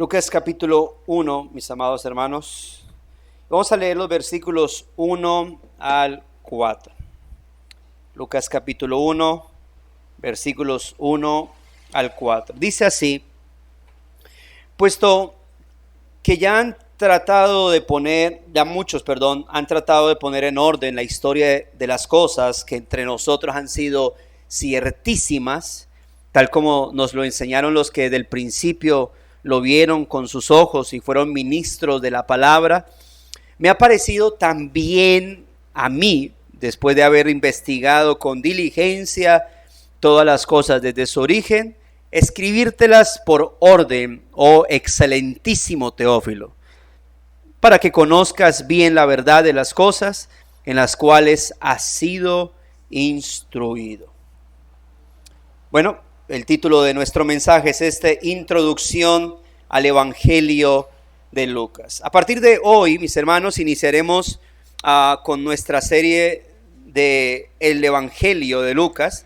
Lucas capítulo 1, mis amados hermanos. Vamos a leer los versículos 1 al 4. Lucas capítulo 1, versículos 1 al 4. Dice así: puesto que muchos han tratado de poner en orden la historia de las cosas que entre nosotros han sido ciertísimas, tal como nos lo enseñaron los que del principio lo vieron con sus ojos y fueron ministros de la palabra, me ha parecido también a mí, después de haber investigado con diligencia todas las cosas desde su origen, escribírtelas por orden, oh excelentísimo Teófilo, para que conozcas bien la verdad de las cosas en las cuales has sido instruido. Bueno, el título de nuestro mensaje es Introducción al Evangelio de Lucas. A partir de hoy, mis hermanos, iniciaremos con nuestra serie de el Evangelio de Lucas.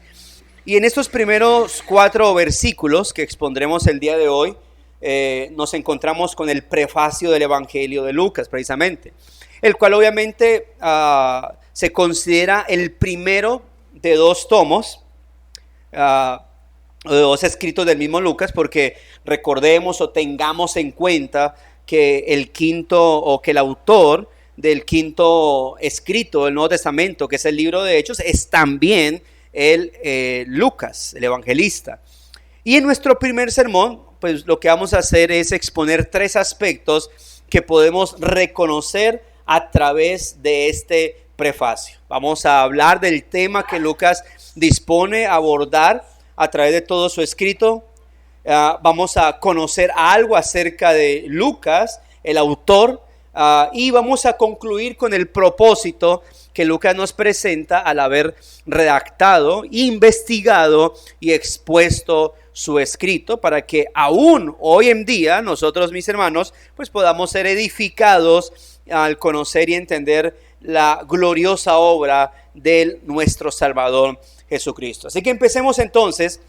Y en estos primeros 4 versículos que expondremos el día de hoy, nos encontramos con el prefacio del Evangelio de Lucas, precisamente, el cual obviamente se considera el primero de 2 tomos, de 2 escritos del mismo Lucas, porque recordemos o tengamos en cuenta que el autor del quinto escrito del Nuevo Testamento, que es el libro de Hechos, es también Lucas, el evangelista. Y en nuestro primer sermón, pues lo que vamos a hacer es exponer 3 aspectos que podemos reconocer a través de este prefacio. Vamos a hablar del tema que Lucas dispone a abordar a través de todo su escrito. Vamos a conocer algo acerca de Lucas, el autor, y vamos a concluir con el propósito que Lucas nos presenta al haber redactado, investigado y expuesto su escrito, para que aún hoy en día nosotros, mis hermanos, pues podamos ser edificados al conocer y entender la gloriosa obra de nuestro Salvador Jesucristo. Así que empecemos entonces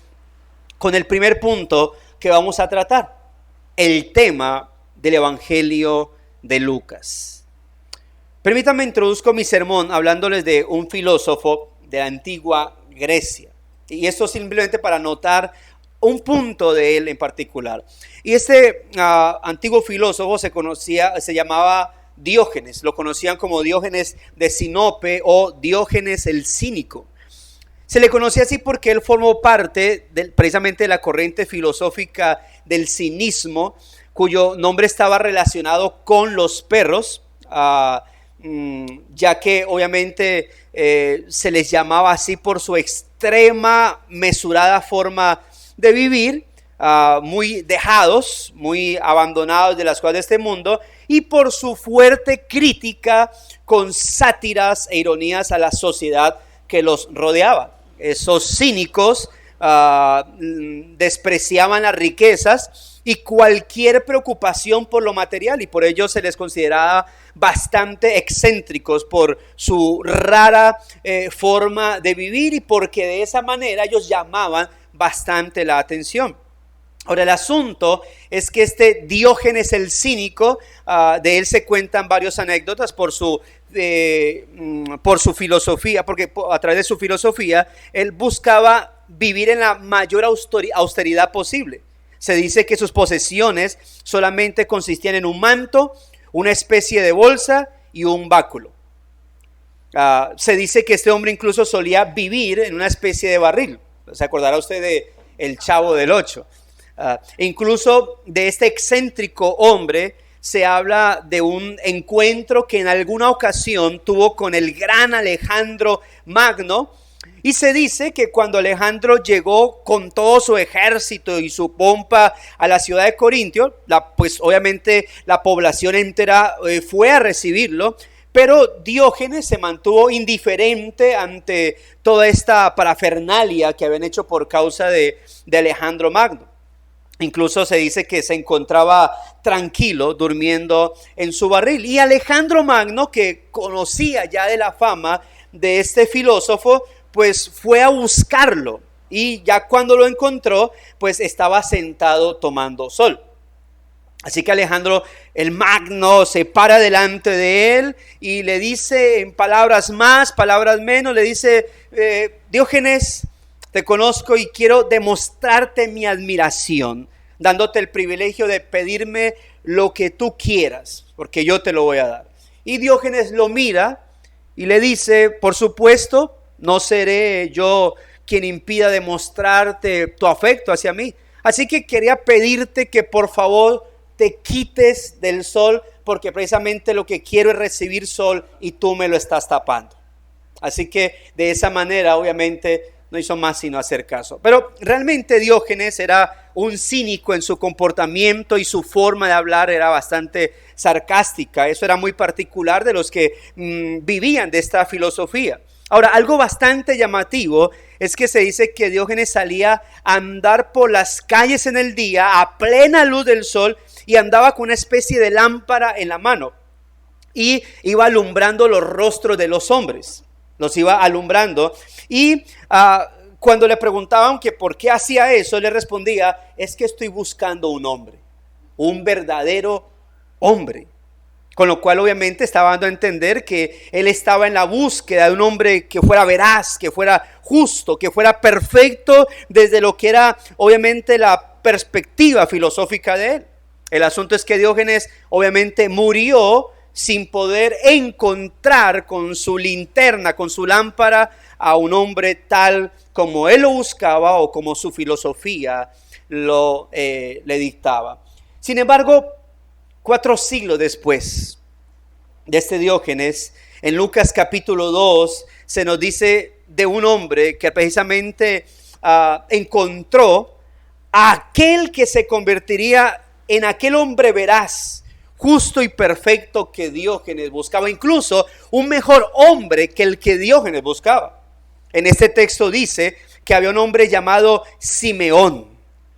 con el primer punto que vamos a tratar, el tema del Evangelio de Lucas. Permítanme introduzco mi sermón hablándoles de un filósofo de la antigua Grecia. Y esto simplemente para notar un punto de él en particular. Y este antiguo filósofo se llamaba Diógenes. Lo conocían como Diógenes de Sinope o Diógenes el Cínico. Se le conocía así porque él formó parte precisamente de la corriente filosófica del cinismo, cuyo nombre estaba relacionado con los perros, ya que obviamente se les llamaba así por su extrema, mesurada forma de vivir, muy dejados, muy abandonados de las cosas de este mundo, y por su fuerte crítica con sátiras e ironías a la sociedad que los rodeaba. Esos cínicos despreciaban las riquezas y cualquier preocupación por lo material, y por ello se les consideraba bastante excéntricos por su rara forma de vivir, y porque de esa manera ellos llamaban bastante la atención. Ahora, el asunto es que este Diógenes el Cínico, de él se cuentan varias anécdotas por su filosofía, porque a través de su filosofía él buscaba vivir en la mayor austeridad posible. Se dice que sus posesiones solamente consistían en un manto, una especie de bolsa y un báculo. Se dice que este hombre incluso solía vivir en una especie de barril. ¿Se acordará usted de El Chavo del Ocho? Incluso de este excéntrico hombre se habla de un encuentro que en alguna ocasión tuvo con el gran Alejandro Magno, y se dice que cuando Alejandro llegó con todo su ejército y su pompa a la ciudad de Corintio, pues obviamente la población entera fue a recibirlo, pero Diógenes se mantuvo indiferente ante toda esta parafernalia que habían hecho por causa de Alejandro Magno. Incluso se dice que se encontraba tranquilo durmiendo en su barril. Y Alejandro Magno, que conocía ya de la fama de este filósofo, pues fue a buscarlo. Y ya cuando lo encontró, pues estaba sentado tomando sol. Así que Alejandro el Magno se para delante de él y le dice en palabras más, palabras menos, le dice, Diógenes, te conozco y quiero demostrarte mi admiración, dándote el privilegio de pedirme lo que tú quieras, porque yo te lo voy a dar. Y Diógenes lo mira y le dice, por supuesto, no seré yo quien impida demostrarte tu afecto hacia mí. Así que quería pedirte que por favor te quites del sol, porque precisamente lo que quiero es recibir sol y tú me lo estás tapando. Así que de esa manera obviamente no hizo más sino hacer caso. Pero realmente Diógenes era un cínico en su comportamiento y su forma de hablar era bastante sarcástica. Eso era muy particular de los que vivían de esta filosofía. Ahora, algo bastante llamativo es que se dice que Diógenes salía a andar por las calles en el día a plena luz del sol y andaba con una especie de lámpara en la mano y iba alumbrando los rostros de los hombres. Los iba alumbrando y cuando le preguntaban que por qué hacía eso, le respondía, es que estoy buscando un hombre, un verdadero hombre. Con lo cual obviamente estaba dando a entender que él estaba en la búsqueda de un hombre que fuera veraz, que fuera justo, que fuera perfecto desde lo que era obviamente la perspectiva filosófica de él. El asunto es que Diógenes obviamente murió sin poder encontrar con su linterna, con su lámpara, a un hombre tal como él lo buscaba o como su filosofía le dictaba. Sin embargo, 4 siglos después de este Diógenes, en Lucas capítulo 2, se nos dice de un hombre que precisamente encontró a aquel que se convertiría en aquel hombre veraz, justo y perfecto que Diógenes buscaba, incluso un mejor hombre que el que Diógenes buscaba. En este texto dice que había un hombre llamado Simeón.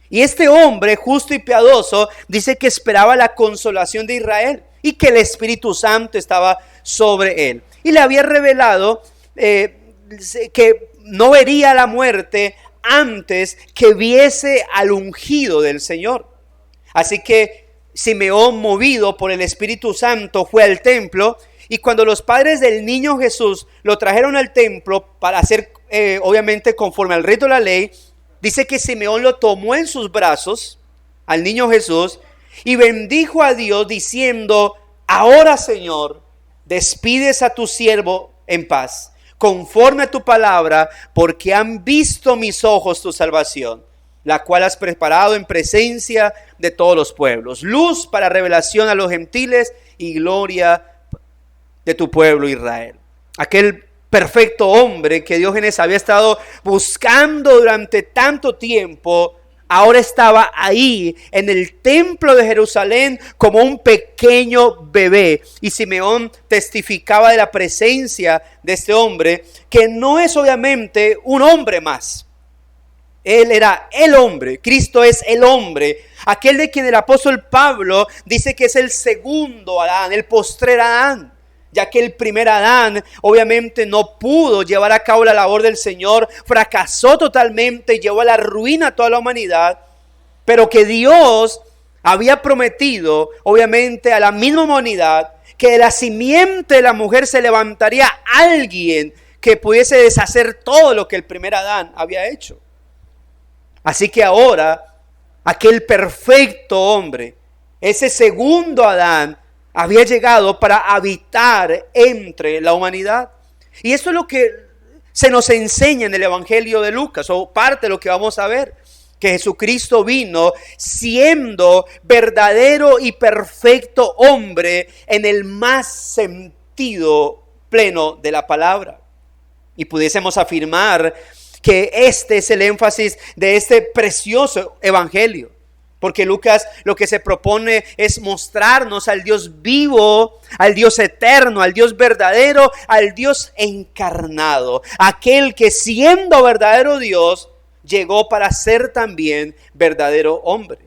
Y este hombre justo y piadoso dice que esperaba la consolación de Israel y que el Espíritu Santo estaba sobre él. Y le había revelado que no vería la muerte antes que viese al ungido del Señor. Así que Simeón, movido por el Espíritu Santo, fue al templo. Y cuando los padres del niño Jesús lo trajeron al templo para hacer obviamente conforme al rito de la ley, dice que Simeón lo tomó en sus brazos, al niño Jesús, y bendijo a Dios diciendo, ahora Señor, despides a tu siervo en paz, conforme a tu palabra, porque han visto mis ojos tu salvación, la cual has preparado en presencia de todos los pueblos, luz para revelación a los gentiles y gloria de tu pueblo Israel. Aquel perfecto hombre que Diógenes había estado buscando durante tanto tiempo, ahora estaba ahí en el templo de Jerusalén como un pequeño bebé. Y Simeón testificaba de la presencia de este hombre, que no es obviamente un hombre más. Él era el hombre, Cristo es el hombre, aquel de quien el apóstol Pablo dice que es el segundo Adán, el postrer Adán. Ya que el primer Adán obviamente no pudo llevar a cabo la labor del Señor, fracasó totalmente, llevó a la ruina a toda la humanidad, pero que Dios había prometido obviamente a la misma humanidad que de la simiente de la mujer se levantaría alguien que pudiese deshacer todo lo que el primer Adán había hecho. Así que ahora aquel perfecto hombre, ese segundo Adán, había llegado para habitar entre la humanidad. Y eso es lo que se nos enseña en el Evangelio de Lucas, o parte de lo que vamos a ver, que Jesucristo vino siendo verdadero y perfecto hombre en el más sentido pleno de la palabra. Y pudiésemos afirmar que este es el énfasis de este precioso Evangelio. Porque Lucas lo que se propone es mostrarnos al Dios vivo, al Dios eterno, al Dios verdadero, al Dios encarnado. Aquel que siendo verdadero Dios, llegó para ser también verdadero hombre.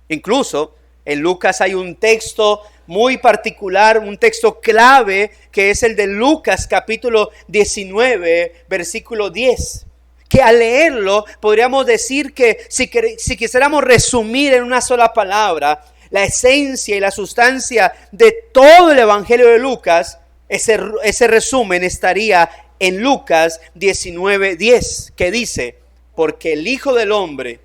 Incluso en Lucas hay un texto muy particular, un texto clave, que es el de Lucas capítulo 19, versículo 10. Que al leerlo podríamos decir que si quisiéramos resumir en una sola palabra la esencia y la sustancia de todo el Evangelio de Lucas, ese resumen estaría en Lucas 19:10, que dice: porque el Hijo del Hombre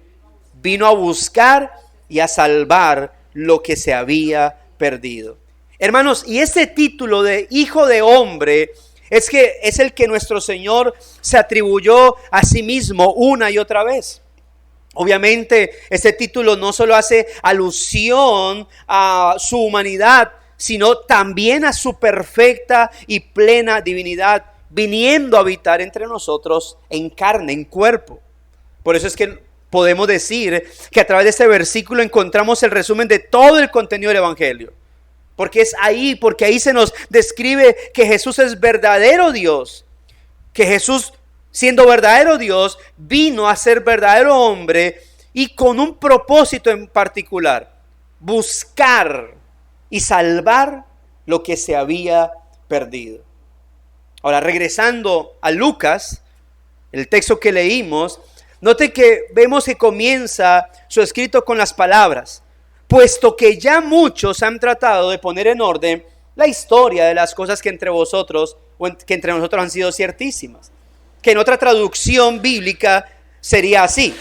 vino a buscar y a salvar lo que se había perdido. Hermanos, y ese título de Hijo de Hombre es el que nuestro Señor se atribuyó a sí mismo una y otra vez. Obviamente, este título no solo hace alusión a su humanidad, sino también a su perfecta y plena divinidad, viniendo a habitar entre nosotros en carne, en cuerpo. Por eso es que podemos decir que a través de este versículo encontramos el resumen de todo el contenido del Evangelio. Porque ahí se nos describe que Jesús es verdadero Dios, que Jesús, siendo verdadero Dios, vino a ser verdadero hombre y con un propósito en particular: buscar y salvar lo que se había perdido. Ahora, regresando a Lucas, el texto que leímos, note que vemos que comienza su escrito con las palabras: puesto que ya muchos han tratado de poner en orden la historia de las cosas que entre nosotros han sido ciertísimas. Que en otra traducción bíblica sería así: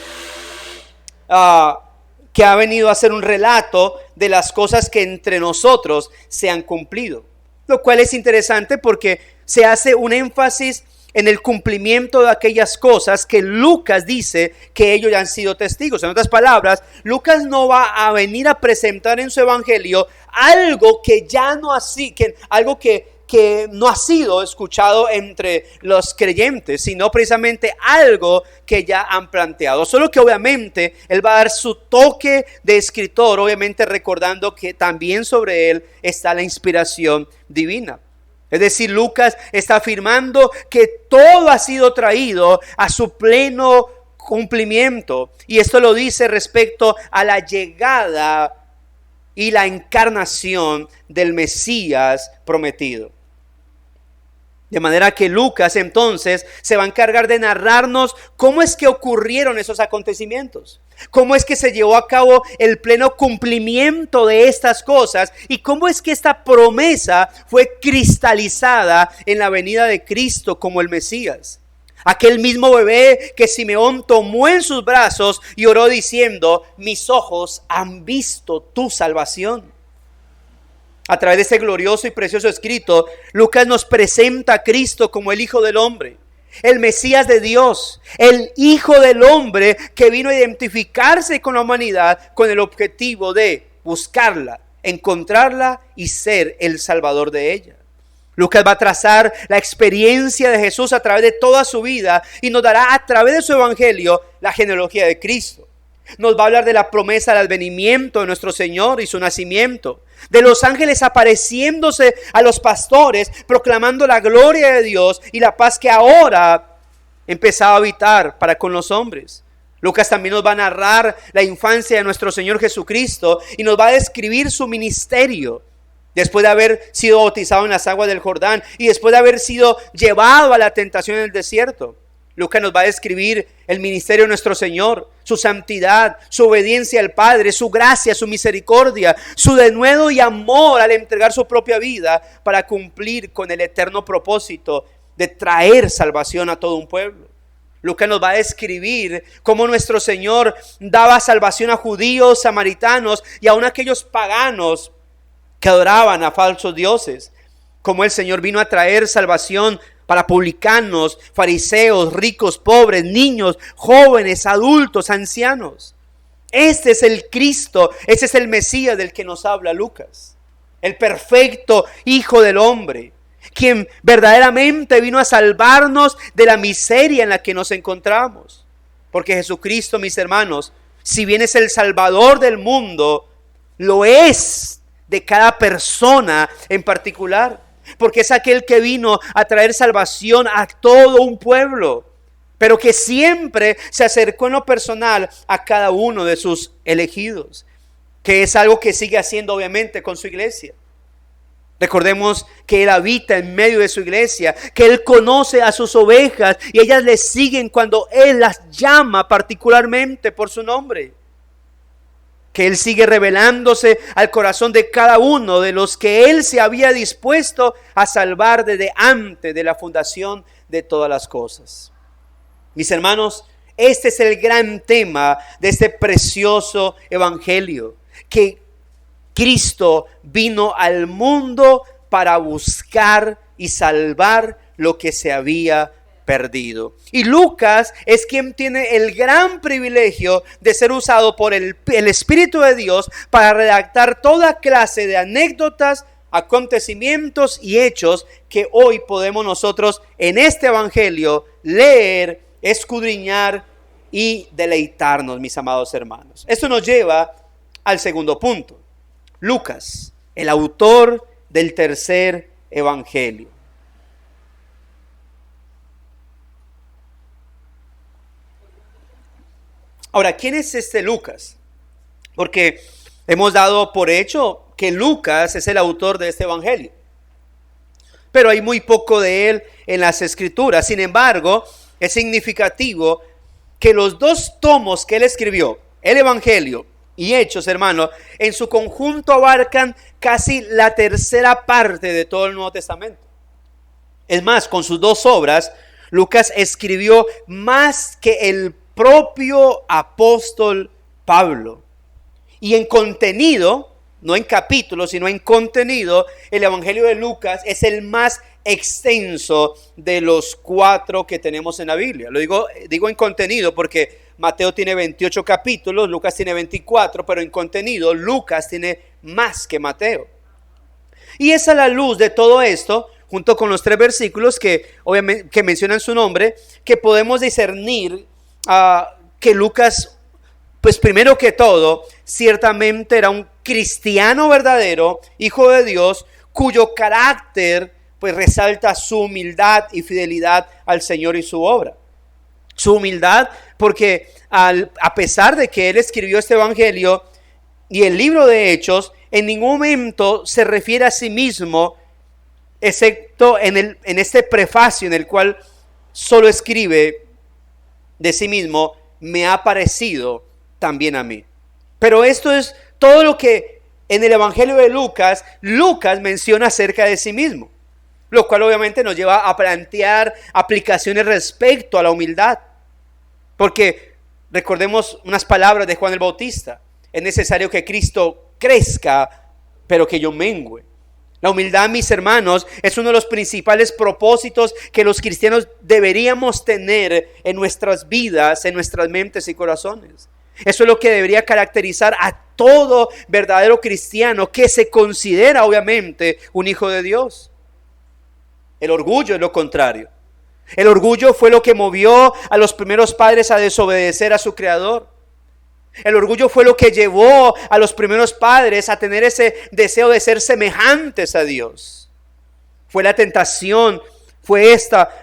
que ha venido a ser un relato de las cosas que entre nosotros se han cumplido. Lo cual es interesante porque se hace un énfasis en el cumplimiento de aquellas cosas que Lucas dice que ellos ya han sido testigos. En otras palabras, Lucas no va a venir a presentar en su evangelio algo que ya no que no ha sido escuchado entre los creyentes, sino precisamente algo que ya han planteado. Solo que obviamente él va a dar su toque de escritor, obviamente recordando que también sobre él está la inspiración divina. Es decir, Lucas está afirmando que todo ha sido traído a su pleno cumplimiento. Y esto lo dice respecto a la llegada y la encarnación del Mesías prometido. De manera que Lucas entonces se va a encargar de narrarnos cómo es que ocurrieron esos acontecimientos. Cómo es que se llevó a cabo el pleno cumplimiento de estas cosas y cómo es que esta promesa fue cristalizada en la venida de Cristo como el Mesías. Aquel mismo bebé que Simeón tomó en sus brazos y oró diciendo: mis ojos han visto tu salvación. A través de ese glorioso y precioso escrito, Lucas nos presenta a Cristo como el Hijo del Hombre, el Mesías de Dios, el Hijo del Hombre que vino a identificarse con la humanidad con el objetivo de buscarla, encontrarla y ser el Salvador de ella. Lucas va a trazar la experiencia de Jesús a través de toda su vida y nos dará a través de su evangelio la genealogía de Cristo. Nos va a hablar de la promesa del advenimiento de nuestro Señor y su nacimiento, de los ángeles apareciéndose a los pastores, proclamando la gloria de Dios y la paz que ahora empezaba a habitar para con los hombres. Lucas también nos va a narrar la infancia de nuestro Señor Jesucristo y nos va a describir su ministerio. Después de haber sido bautizado en las aguas del Jordán y después de haber sido llevado a la tentación en el desierto, Lucas nos va a describir el ministerio de nuestro Señor, su santidad, su obediencia al Padre, su gracia, su misericordia, su denuedo y amor al entregar su propia vida para cumplir con el eterno propósito de traer salvación a todo un pueblo. Lucas nos va a describir cómo nuestro Señor daba salvación a judíos, samaritanos y aún a aquellos paganos que adoraban a falsos dioses. Cómo el Señor vino a traer salvación para publicanos, fariseos, ricos, pobres, niños, jóvenes, adultos, ancianos. Este es el Cristo, ese es el Mesías del que nos habla Lucas. El perfecto Hijo del Hombre, quien verdaderamente vino a salvarnos de la miseria en la que nos encontramos. Porque Jesucristo, mis hermanos, si bien es el Salvador del mundo, lo es de cada persona en particular. Porque es aquel que vino a traer salvación a todo un pueblo, pero que siempre se acercó en lo personal a cada uno de sus elegidos. que es algo que sigue haciendo obviamente con su iglesia. Recordemos que Él habita en medio de su iglesia, que Él conoce a sus ovejas y ellas le siguen cuando Él las llama particularmente por su nombre. Que Él sigue revelándose al corazón de cada uno de los que Él se había dispuesto a salvar desde antes de la fundación de todas las cosas. Mis hermanos, este es el gran tema de este precioso evangelio, que Cristo vino al mundo para buscar y salvar lo que se había perdido. Y Lucas es quien tiene el gran privilegio de ser usado por el Espíritu de Dios para redactar toda clase de anécdotas, acontecimientos y hechos que hoy podemos nosotros en este evangelio leer, escudriñar y deleitarnos, mis amados hermanos. Esto nos lleva al segundo punto. Lucas, el autor del tercer evangelio. Ahora, ¿quién es este Lucas? Porque hemos dado por hecho que Lucas es el autor de este evangelio, pero hay muy poco de él en las escrituras. Sin embargo, es significativo que los dos tomos que él escribió, el evangelio y Hechos, hermano, en su conjunto abarcan casi la tercera parte de todo el Nuevo Testamento. Es más, con sus dos obras, Lucas escribió más que el propio apóstol Pablo. Y en contenido, no en capítulos, sino en contenido, el evangelio de Lucas es el más extenso de los 4 que tenemos en la Biblia. Lo digo en contenido porque Mateo tiene 28 capítulos, Lucas tiene 24, pero en contenido Lucas tiene más que Mateo. Y es a la luz de todo esto, junto con los 3 versículos que obviamente que mencionan su nombre, que podemos discernir que Lucas, pues primero que todo, ciertamente era un cristiano verdadero, hijo de Dios, cuyo carácter pues resalta su humildad y fidelidad al Señor y su obra. Su humildad porque a pesar de que él escribió este evangelio y el libro de Hechos, en ningún momento se refiere a sí mismo, excepto en este prefacio en el cual solo escribe de sí mismo: me ha parecido también a mí. Pero esto es todo lo que en el evangelio de Lucas menciona acerca de sí mismo, lo cual obviamente nos lleva a plantear aplicaciones respecto a la humildad. Porque recordemos unas palabras de Juan el Bautista: es necesario que Cristo crezca, pero que yo mengüe. La humildad, mis hermanos, es uno de los principales propósitos que los cristianos deberíamos tener en nuestras vidas, en nuestras mentes y corazones. Eso es lo que debería caracterizar a todo verdadero cristiano que se considera obviamente un hijo de Dios. El orgullo es lo contrario. El orgullo fue lo que movió a los primeros padres a desobedecer a su Creador. El orgullo fue lo que llevó a los primeros padres a tener ese deseo de ser semejantes a Dios. Fue la tentación,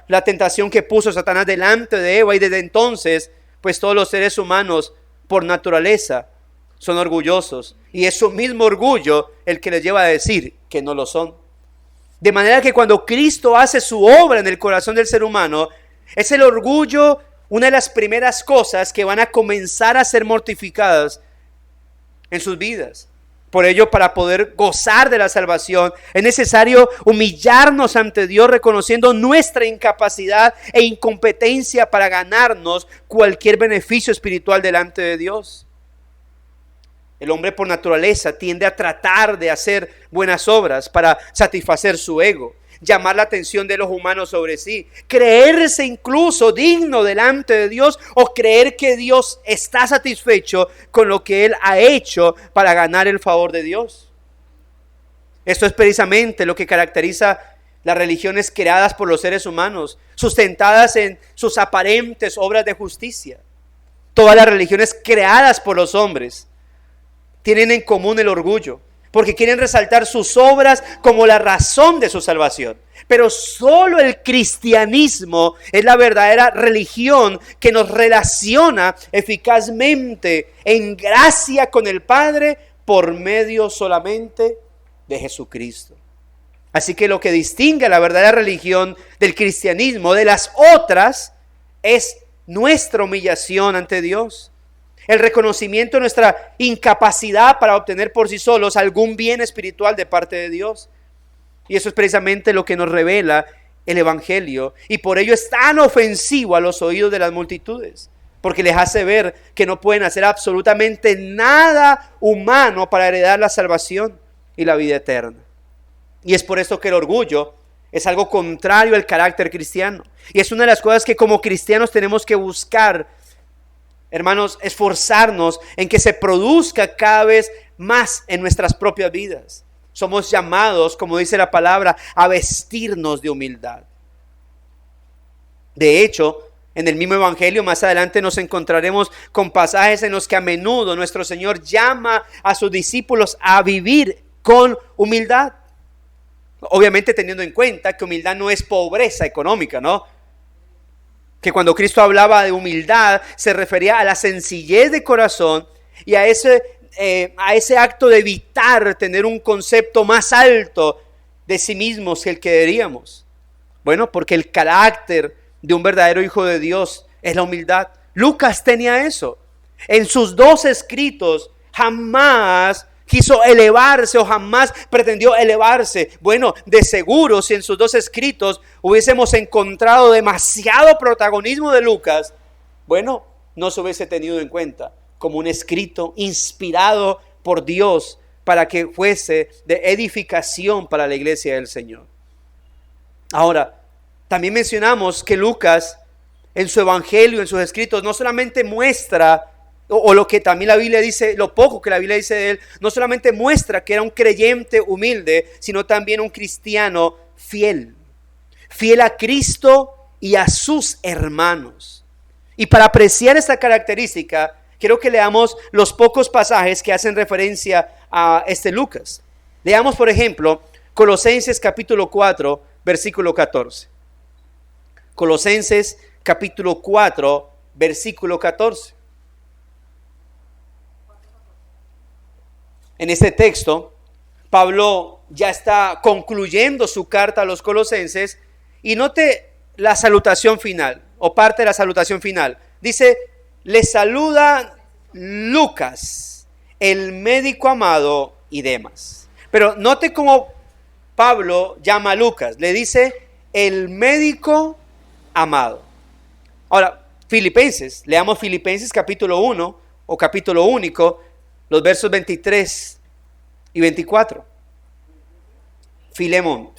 la tentación que puso Satanás delante de Eva, y desde entonces, pues todos los seres humanos por naturaleza son orgullosos. Y es su mismo orgullo el que les lleva a decir que no lo son. De manera que cuando Cristo hace su obra en el corazón del ser humano, es el orgullo una de las primeras cosas que van a comenzar a ser mortificadas en sus vidas. Por ello, para poder gozar de la salvación, es necesario humillarnos ante Dios, reconociendo nuestra incapacidad e incompetencia para ganarnos cualquier beneficio espiritual delante de Dios. El hombre por naturaleza tiende a tratar de hacer buenas obras para satisfacer su ego, llamar la atención de los humanos sobre sí, creerse incluso digno delante de Dios, o creer que Dios está satisfecho con lo que él ha hecho para ganar el favor de Dios. Esto es precisamente lo que caracteriza las religiones creadas por los seres humanos, sustentadas en sus aparentes obras de justicia. Todas las religiones creadas por los hombres tienen en común el orgullo, porque quieren resaltar sus obras como la razón de su salvación. Pero solo el cristianismo es la verdadera religión que nos relaciona eficazmente en gracia con el Padre por medio solamente de Jesucristo. Así que lo que distingue a la verdadera religión del cristianismo de las otras es nuestra humillación ante Dios. El reconocimiento de nuestra incapacidad para obtener por sí solos algún bien espiritual de parte de Dios. Y eso es precisamente lo que nos revela el Evangelio. Y por ello es tan ofensivo a los oídos de las multitudes. Porque les hace ver que no pueden hacer absolutamente nada humano para heredar la salvación y la vida eterna. Y es por esto que el orgullo es algo contrario al carácter cristiano. Y es una de las cosas que como cristianos tenemos que buscar, hermanos, esforzarnos en que se produzca cada vez más en nuestras propias vidas. Somos llamados, como dice la palabra, a vestirnos de humildad. De hecho, en el mismo Evangelio más adelante nos encontraremos con pasajes en los que a menudo nuestro Señor llama a sus discípulos a vivir con humildad. Obviamente teniendo en cuenta que humildad no es pobreza económica, ¿no? Que cuando Cristo hablaba de humildad se refería a la sencillez de corazón y a ese acto de evitar tener un concepto más alto de sí mismos que el que deberíamos. Bueno, porque el carácter de un verdadero hijo de Dios es la humildad. Lucas tenía eso. En sus 2 escritos jamás quiso elevarse o jamás pretendió elevarse. Bueno, de seguro si en sus 2 escritos hubiésemos encontrado demasiado protagonismo de Lucas, bueno, no se hubiese tenido en cuenta como un escrito inspirado por Dios para que fuese de edificación para la iglesia del Señor. Ahora, también mencionamos que Lucas en su evangelio, en sus escritos, no solamente muestra o lo que también la Biblia dice, lo poco que la Biblia dice de él, no solamente muestra que era un creyente humilde, sino también un cristiano fiel. Fiel a Cristo y a sus hermanos. Y para apreciar esta característica, quiero que leamos los pocos pasajes que hacen referencia a este Lucas. Leamos, por ejemplo, Colosenses capítulo 4, versículo 14. Colosenses capítulo 4, versículo 14. En este texto, Pablo ya está concluyendo su carta a los colosenses y note la salutación final o parte de la salutación final. Dice, les saluda Lucas, el médico amado y Demas. Pero note cómo Pablo llama a Lucas, le dice el médico amado. Ahora, Filipenses, leamos Filipenses capítulo 1 o capítulo único, los versos 23 y 24. Filemón,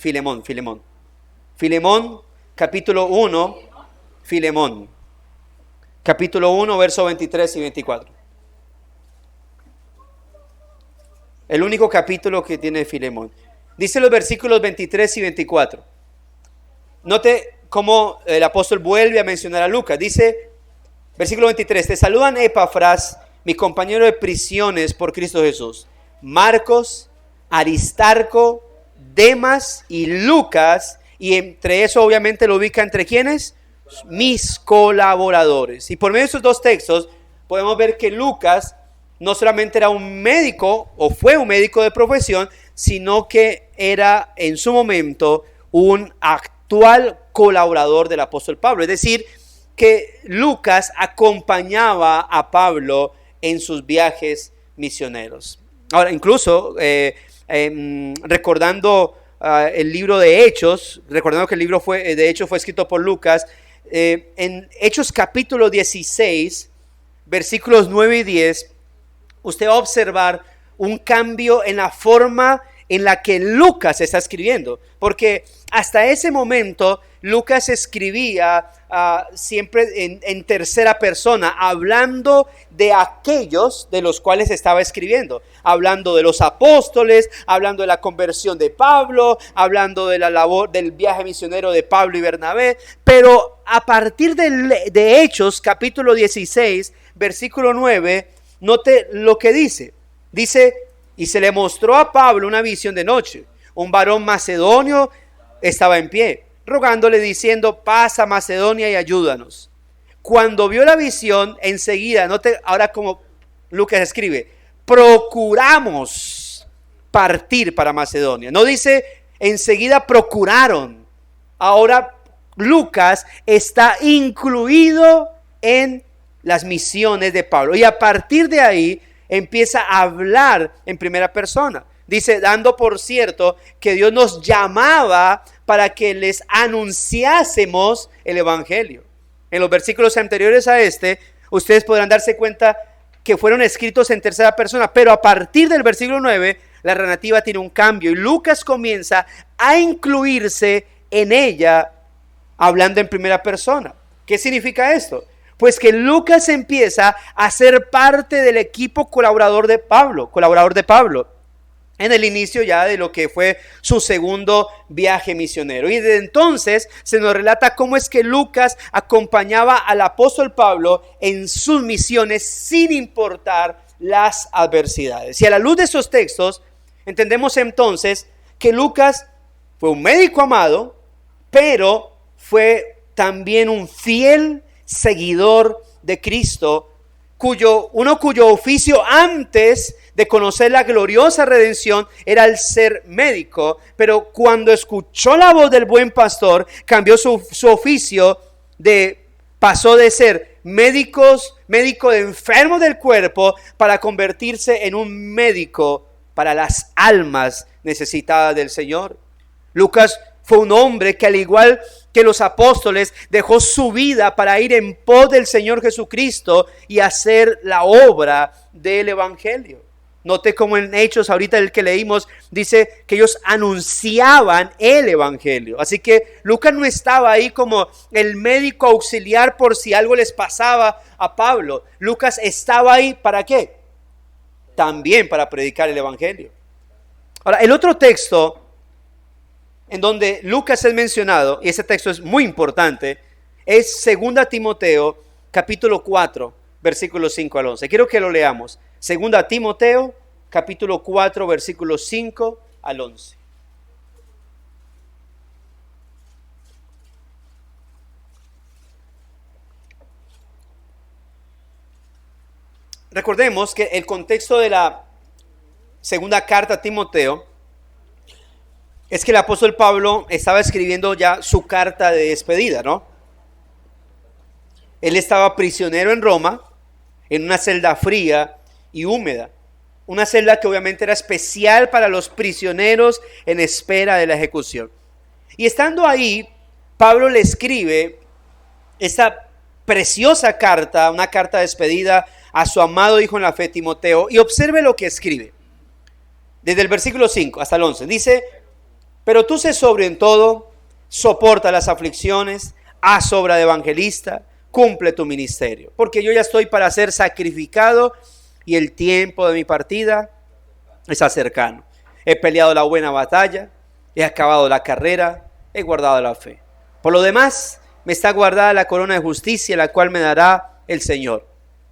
capítulo 1, Filemón. Capítulo 1, versos 23 y 24. El único capítulo que tiene Filemón. Dice los versículos 23 y 24. Note cómo el apóstol vuelve a mencionar a Lucas. Dice, versículo 23, te saludan Epafras, mi compañero de prisiones por Cristo Jesús, Marcos, Aristarco, Demas y Lucas, y entre eso obviamente lo ubica entre ¿quiénes? Mis colaboradores. Y por medio de esos 2 textos podemos ver que Lucas no solamente era un médico o fue un médico de profesión, sino que era en su momento un actual colaborador del apóstol Pablo. Es decir, que Lucas acompañaba a Pablo en sus viajes misioneros. Ahora, incluso recordando el libro de Hechos, recordando que el libro de Hechos fue escrito por Lucas, en Hechos capítulo 16, versículos 9 y 10, usted va a observar un cambio en la forma en la que Lucas está escribiendo, porque hasta ese momento Lucas escribía siempre en tercera persona, hablando de aquellos de los cuales estaba escribiendo, hablando de los apóstoles, hablando de la conversión de Pablo, hablando de la labor del viaje misionero de Pablo y Bernabé. Pero a partir de Hechos capítulo 16 versículo 9, note lo que dice. Dice, y se le mostró a Pablo una visión de noche. Un varón macedonio estaba en pie, rogándole diciendo, pasa a Macedonia y ayúdanos. Cuando vio la visión, enseguida, note ahora como Lucas escribe, procuramos partir para Macedonia. No dice enseguida procuraron. Ahora Lucas está incluido en las misiones de Pablo. Y a partir de ahí empieza a hablar en primera persona. Dice, dando por cierto que Dios nos llamaba para que les anunciásemos el evangelio. En los versículos anteriores a este, ustedes podrán darse cuenta que fueron escritos en tercera persona, pero a partir del versículo 9, la narrativa tiene un cambio y Lucas comienza a incluirse en ella hablando en primera persona. ¿Qué significa esto? Pues que Lucas empieza a ser parte del equipo colaborador de Pablo. En el inicio ya de lo que fue su segundo viaje misionero. Y desde entonces se nos relata cómo es que Lucas acompañaba al apóstol Pablo en sus misiones sin importar las adversidades. Y a la luz de esos textos entendemos entonces que Lucas fue un médico amado, pero fue también un fiel seguidor de Cristo, cuyo oficio antes de conocer la gloriosa redención era el ser médico, pero cuando escuchó la voz del buen pastor, cambió su oficio, pasó de ser médico de enfermos del cuerpo, para convertirse en un médico para las almas necesitadas del Señor. Lucas fue un hombre que, al igual que los apóstoles, dejó su vida para ir en pos del Señor Jesucristo y hacer la obra del evangelio. Note como en Hechos, ahorita el que leímos, dice que ellos anunciaban el evangelio. Así que Lucas no estaba ahí como el médico auxiliar por si algo les pasaba a Pablo. Lucas estaba ahí, ¿para qué? También para predicar el evangelio. Ahora, el otro texto en donde Lucas es mencionado, y ese texto es muy importante, es 2 Timoteo, capítulo 4, versículos 5 al 11. Quiero que lo leamos. 2 Timoteo, capítulo 4, versículos 5 al 11. Recordemos que el contexto de la segunda carta a Timoteo es que el apóstol Pablo estaba escribiendo ya su carta de despedida, ¿no? Él estaba prisionero en Roma, en una celda fría y húmeda. Una celda que obviamente era especial para los prisioneros en espera de la ejecución. Y estando ahí, Pablo le escribe esta preciosa carta, una carta de despedida a su amado hijo en la fe, Timoteo. Y observe lo que escribe. Desde el versículo 5 hasta el 11. Dice: pero tú sé sobrio en todo, soporta las aflicciones, haz obra de evangelista, cumple tu ministerio. Porque yo ya estoy para ser sacrificado y el tiempo de mi partida está cercano. He peleado la buena batalla, he acabado la carrera, he guardado la fe. Por lo demás, me está guardada la corona de justicia, la cual me dará el Señor,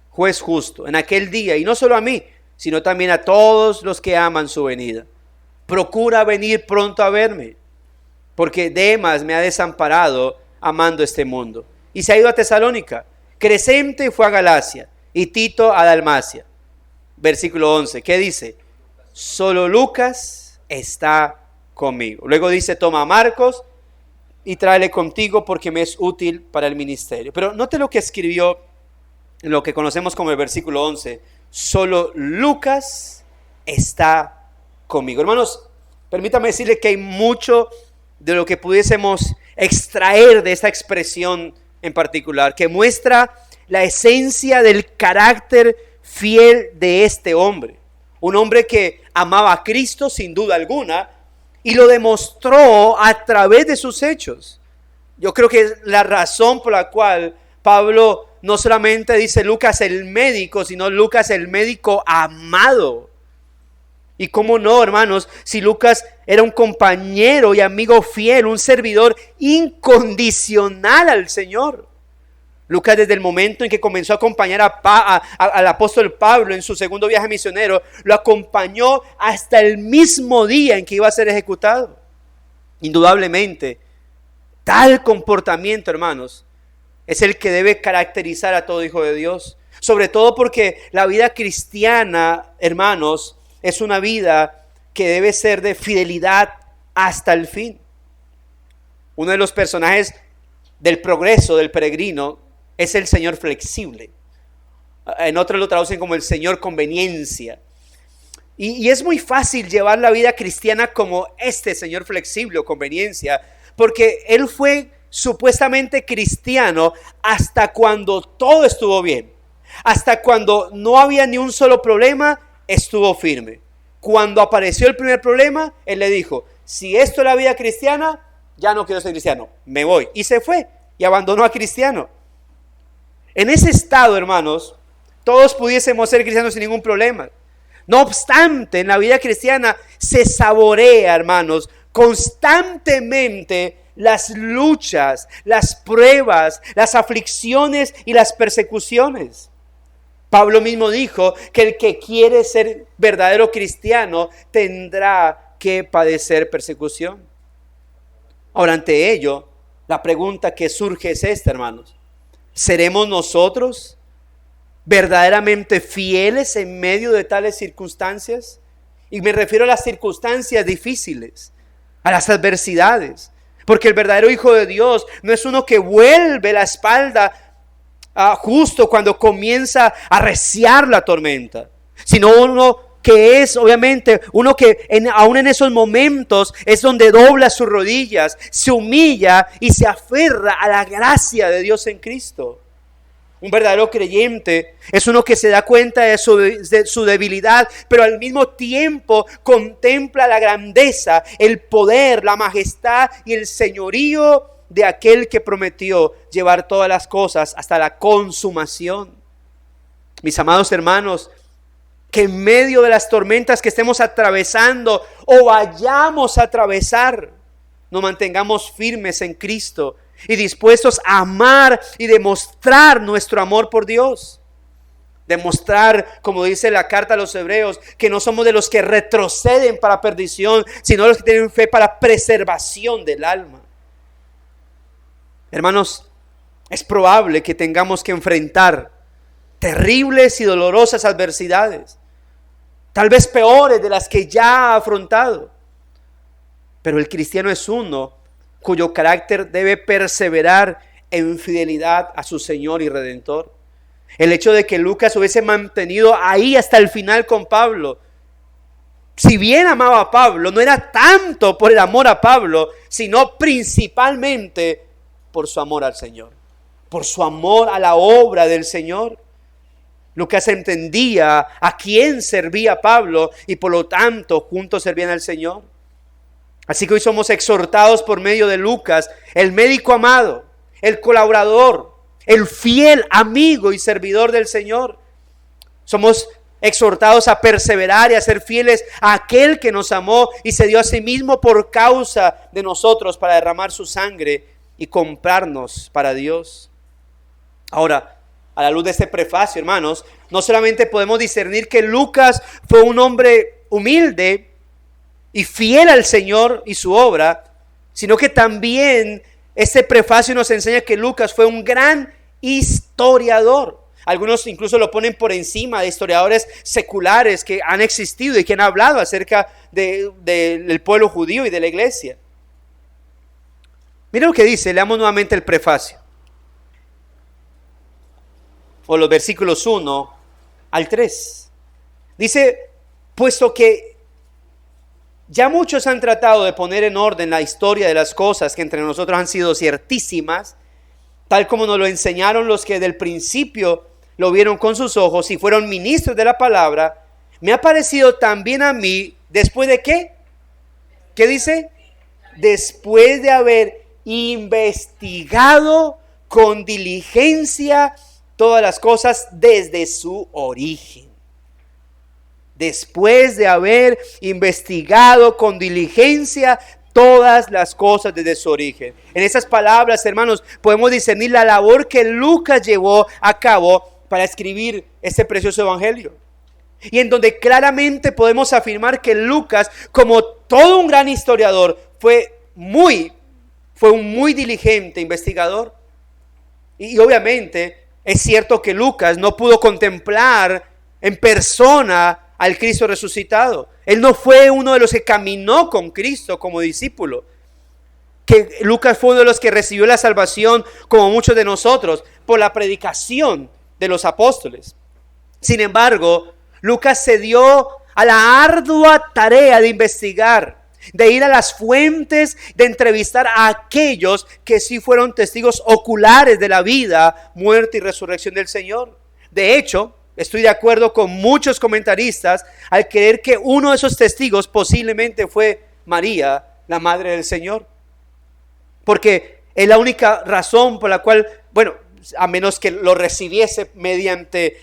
juez justo, en aquel día, y no solo a mí, sino también a todos los que aman su venida. Procura venir pronto a verme, porque Demas me ha desamparado amando este mundo y se ha ido a Tesalónica. Crescente fue a Galacia y Tito a Dalmacia. Versículo 11, ¿qué dice? Solo Lucas está conmigo. Luego dice: toma a Marcos y tráele contigo, porque me es útil para el ministerio. Pero note lo que escribió en lo que conocemos como el versículo 11. Solo Lucas está conmigo. Hermanos, permítame decirle que hay mucho de lo que pudiésemos extraer de esta expresión en particular, que muestra la esencia del carácter fiel de este hombre. Un hombre que amaba a Cristo sin duda alguna y lo demostró a través de sus hechos. Yo creo que es la razón por la cual Pablo no solamente dice Lucas el médico, sino Lucas el médico amado. Y cómo no, hermanos, si Lucas era un compañero y amigo fiel, un servidor incondicional al Señor. Lucas, desde el momento en que comenzó a acompañar al apóstol Pablo en su segundo viaje misionero, lo acompañó hasta el mismo día en que iba a ser ejecutado. Indudablemente, tal comportamiento, hermanos, es el que debe caracterizar a todo hijo de Dios. Sobre todo porque la vida cristiana, hermanos, es una vida que debe ser de fidelidad hasta el fin. Uno de los personajes del progreso del peregrino es el Señor flexible. En otros lo traducen como el Señor conveniencia. Y es muy fácil llevar la vida cristiana como este Señor flexible o conveniencia, porque Él fue supuestamente cristiano hasta cuando todo estuvo bien. Hasta cuando no había ni un solo problema, estuvo firme. Cuando apareció el primer problema, Él le dijo, si esto es la vida cristiana, ya no quiero ser cristiano, me voy. Y se fue y abandonó a cristiano. En ese estado, hermanos, todos pudiésemos ser cristianos sin ningún problema. No obstante, en la vida cristiana se saborea, hermanos, constantemente las luchas, las pruebas, las aflicciones y las persecuciones. Pablo mismo dijo que el que quiere ser verdadero cristiano tendrá que padecer persecución. Ahora, ante ello, la pregunta que surge es esta, hermanos. ¿Seremos nosotros verdaderamente fieles en medio de tales circunstancias? Y me refiero a las circunstancias difíciles, a las adversidades. Porque el verdadero Hijo de Dios no es uno que vuelve la espalda justo cuando comienza a arreciar la tormenta, sino uno que es obviamente uno que aún en esos momentos es donde dobla sus rodillas, se humilla y se aferra a la gracia de Dios en Cristo. Un verdadero creyente es uno que se da cuenta de su debilidad, pero al mismo tiempo contempla la grandeza, el poder, la majestad y el señorío de aquel que prometió llevar todas las cosas hasta la consumación. Mis amados hermanos, que en medio de las tormentas que estemos atravesando o vayamos a atravesar, nos mantengamos firmes en Cristo y dispuestos a amar y demostrar nuestro amor por Dios. Demostrar, como dice la carta a los Hebreos, que no somos de los que retroceden para perdición, sino de los que tienen fe para preservación del alma. Hermanos, es probable que tengamos que enfrentar terribles y dolorosas adversidades, tal vez peores de las que ya ha afrontado. Pero el cristiano es uno cuyo carácter debe perseverar en fidelidad a su Señor y Redentor. El hecho de que Lucas hubiese mantenido ahí hasta el final con Pablo, si bien amaba a Pablo, no era tanto por el amor a Pablo, sino principalmente por su amor al Señor, por su amor a la obra del Señor. Lucas entendía a quién servía Pablo y por lo tanto juntos servían al Señor. Así que hoy somos exhortados por medio de Lucas, el médico amado, el colaborador, el fiel amigo y servidor del Señor. Somos exhortados a perseverar y a ser fieles a aquel que nos amó y se dio a sí mismo por causa de nosotros para derramar su sangre y comprarnos para Dios. Ahora, a la luz de este prefacio, hermanos, no solamente podemos discernir que Lucas fue un hombre humilde y fiel al Señor y su obra, sino que también este prefacio nos enseña que Lucas fue un gran historiador. Algunos incluso lo ponen por encima de historiadores seculares que han existido y que han hablado acerca del pueblo judío y de la iglesia. Miren lo que dice, leamos nuevamente el prefacio. O los versículos 1 al 3. Dice, puesto que ya muchos han tratado de poner en orden la historia de las cosas que entre nosotros han sido ciertísimas, tal como nos lo enseñaron los que del principio lo vieron con sus ojos y fueron ministros de la palabra, me ha parecido también a mí, ¿después de qué? ¿Qué dice? Después de haber investigado con diligencia todas las cosas desde su origen. Después de haber investigado con diligencia todas las cosas desde su origen. En esas palabras, hermanos, podemos discernir la labor que Lucas llevó a cabo para escribir este precioso evangelio. Y en donde claramente podemos afirmar que Lucas, como todo un gran historiador, fue un muy diligente investigador. Y obviamente Es cierto que Lucas no pudo contemplar en persona al Cristo resucitado. Él no fue uno de los que caminó con Cristo como discípulo. Que Lucas fue uno de los que recibió la salvación, como muchos de nosotros, por la predicación de los apóstoles. Sin embargo, Lucas se dio a la ardua tarea de investigar, de ir a las fuentes, de entrevistar a aquellos que sí fueron testigos oculares de la vida, muerte y resurrección del Señor. De hecho, estoy de acuerdo con muchos comentaristas al creer que uno de esos testigos posiblemente fue María, la madre del Señor. Porque es la única razón por la cual, bueno, a menos que lo recibiese mediante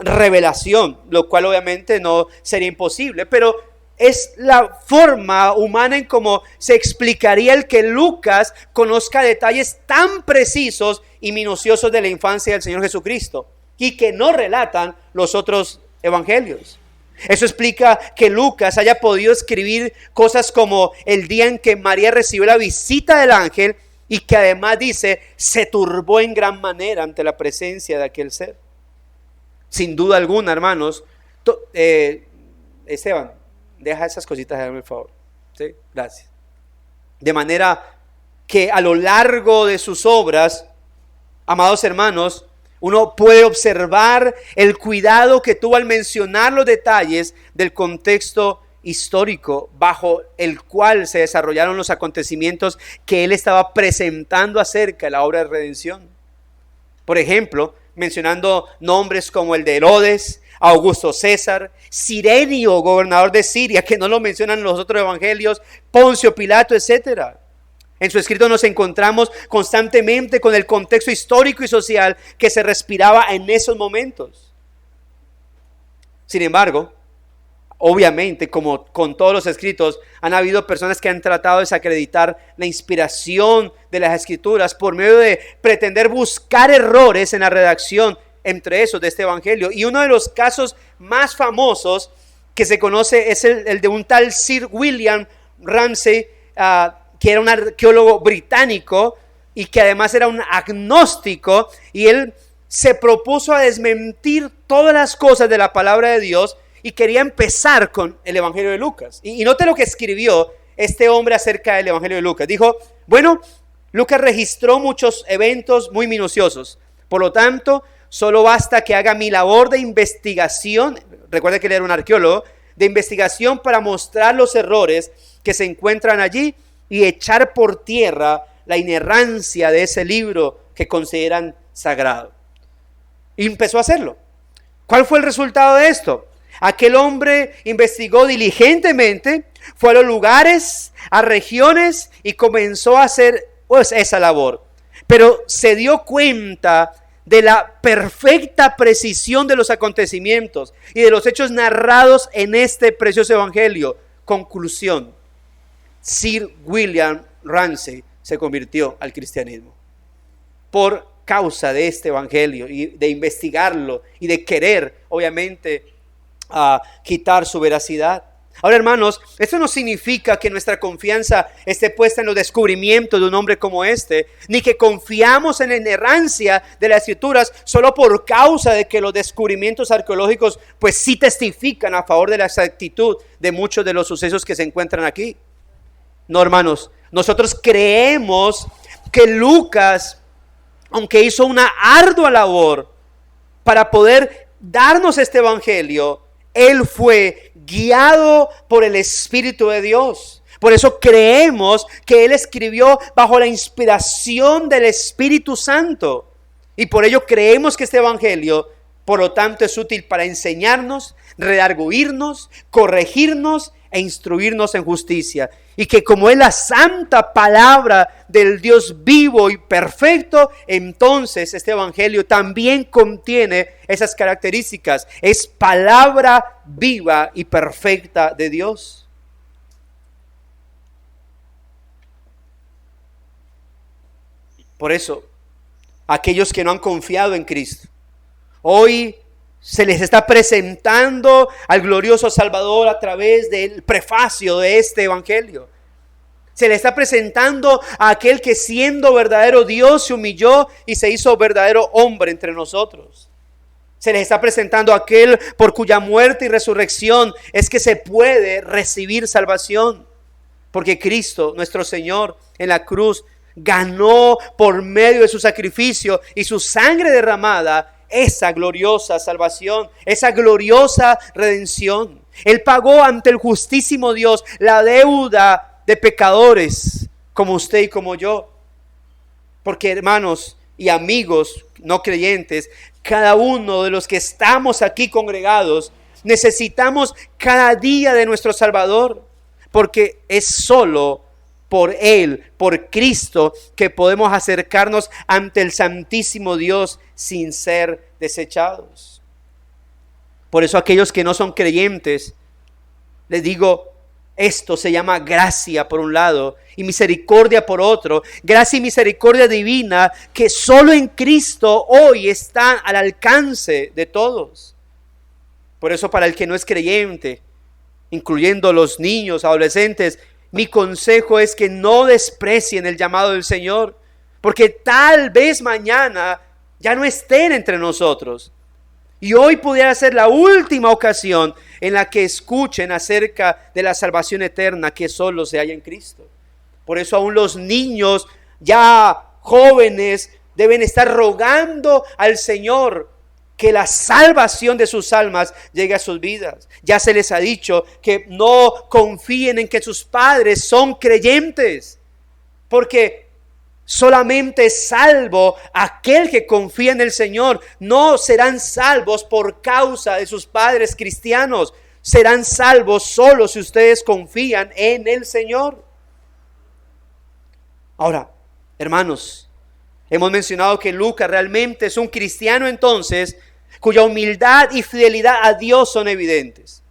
revelación, lo cual obviamente no sería imposible, pero es la forma humana en cómo se explicaría el que Lucas conozca detalles tan precisos y minuciosos de la infancia del Señor Jesucristo y que no relatan los otros evangelios. Eso explica que Lucas haya podido escribir cosas como el día en que María recibió la visita del ángel y que además dice, se turbó en gran manera ante la presencia de aquel ser. Sin duda alguna, hermanos, Esteban, deja esas cositas, hazme el favor. ¿Sí? Gracias. De manera que a lo largo de sus obras, amados hermanos, uno puede observar el cuidado que tuvo al mencionar los detalles del contexto histórico bajo el cual se desarrollaron los acontecimientos que él estaba presentando acerca de la obra de redención. Por ejemplo, mencionando nombres como el de Herodes, Augusto César, Cirenio, gobernador de Siria, que no lo mencionan los otros evangelios, Poncio Pilato, etcétera. En su escrito nos encontramos constantemente con el contexto histórico y social que se respiraba en esos momentos. Sin embargo, obviamente, como con todos los escritos, han habido personas que han tratado de desacreditar la inspiración de las escrituras por medio de pretender buscar errores en la redacción entre esos de este evangelio. Y uno de los casos más famosos que se conoce es el de un tal Sir William Ramsay, que era un arqueólogo británico y que además era un agnóstico, y él se propuso a desmentir todas las cosas de la palabra de Dios y quería empezar con el evangelio de Lucas. Y note lo que escribió este hombre acerca del evangelio de Lucas. Dijo, bueno, Lucas registró muchos eventos muy minuciosos, por lo tanto, solo basta que haga mi labor de investigación, recuerde que él era un arqueólogo, de investigación para mostrar los errores que se encuentran allí y echar por tierra la inerrancia de ese libro que consideran sagrado. Y empezó a hacerlo. ¿Cuál fue el resultado de esto? Aquel hombre investigó diligentemente, fue a los lugares, a regiones y comenzó a hacer pues esa labor. Pero se dio cuenta de la perfecta precisión de los acontecimientos y de los hechos narrados en este precioso evangelio. Conclusión: Sir William Ramsay se convirtió al cristianismo por causa de este evangelio y de investigarlo y de querer, obviamente, quitar su veracidad. Ahora, hermanos, esto no significa que nuestra confianza esté puesta en los descubrimientos de un hombre como este, ni que confiamos en la inerrancia de las escrituras solo por causa de que los descubrimientos arqueológicos pues sí testifican a favor de la exactitud de muchos de los sucesos que se encuentran aquí. No, hermanos, nosotros creemos que Lucas, aunque hizo una ardua labor para poder darnos este evangelio, él fue guiado por el Espíritu de Dios. Por eso creemos que él escribió bajo la inspiración del Espíritu Santo. Y por ello creemos que este evangelio, por lo tanto, es útil para enseñarnos, redarguirnos, corregirnos e instruirnos en justicia. Y que como es la santa palabra del Dios vivo y perfecto, entonces este evangelio también contiene esas características. Es palabra viva y perfecta de Dios. Por eso, aquellos que no han confiado en Cristo, hoy se les está presentando al glorioso Salvador a través del prefacio de este evangelio. Se le está presentando a aquel que siendo verdadero Dios se humilló y se hizo verdadero hombre entre nosotros. Se les está presentando a aquel por cuya muerte y resurrección es que se puede recibir salvación. Porque Cristo, nuestro Señor, en la cruz ganó por medio de su sacrificio y su sangre derramada esa gloriosa salvación, esa gloriosa redención. Él pagó ante el justísimo Dios la deuda de pecadores como usted y como yo. Porque hermanos y amigos no creyentes, cada uno de los que estamos aquí congregados necesitamos cada día de nuestro Salvador, porque es solo por Él, por Cristo, que podemos acercarnos ante el Santísimo Dios sin ser desechados. Por eso aquellos que no son creyentes, les digo, esto se llama gracia por un lado y misericordia por otro. Gracia y misericordia divina que solo en Cristo hoy están al alcance de todos. Por eso para el que no es creyente, incluyendo los niños, adolescentes, mi consejo es que no desprecien el llamado del Señor, porque tal vez mañana ya no estén entre nosotros. Y hoy pudiera ser la última ocasión en la que escuchen acerca de la salvación eterna que solo se halla en Cristo. Por eso aún los niños ya jóvenes deben estar rogando al Señor que la salvación de sus almas llegue a sus vidas. Ya se les ha dicho que no confíen en que sus padres son creyentes, porque solamente es salvo aquel que confía en el Señor. No serán salvos por causa de sus padres cristianos. Serán salvos solo si ustedes confían en el Señor. Ahora, hermanos, hemos mencionado que Lucas realmente es un cristiano entonces, cuya humildad y fidelidad a Dios son evidentes.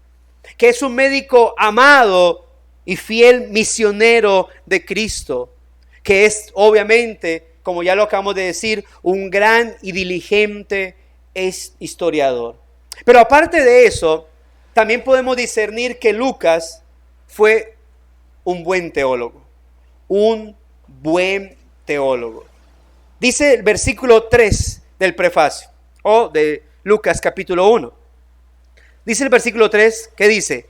Que es un médico amado y fiel misionero de Cristo. Que es obviamente, como ya lo acabamos de decir, un gran y diligente historiador. Pero aparte de eso, también podemos discernir que Lucas fue un buen teólogo. Un buen teólogo. Dice el versículo 3 del prefacio, o de Lucas capítulo 1. Dice el versículo 3, ¿qué dice?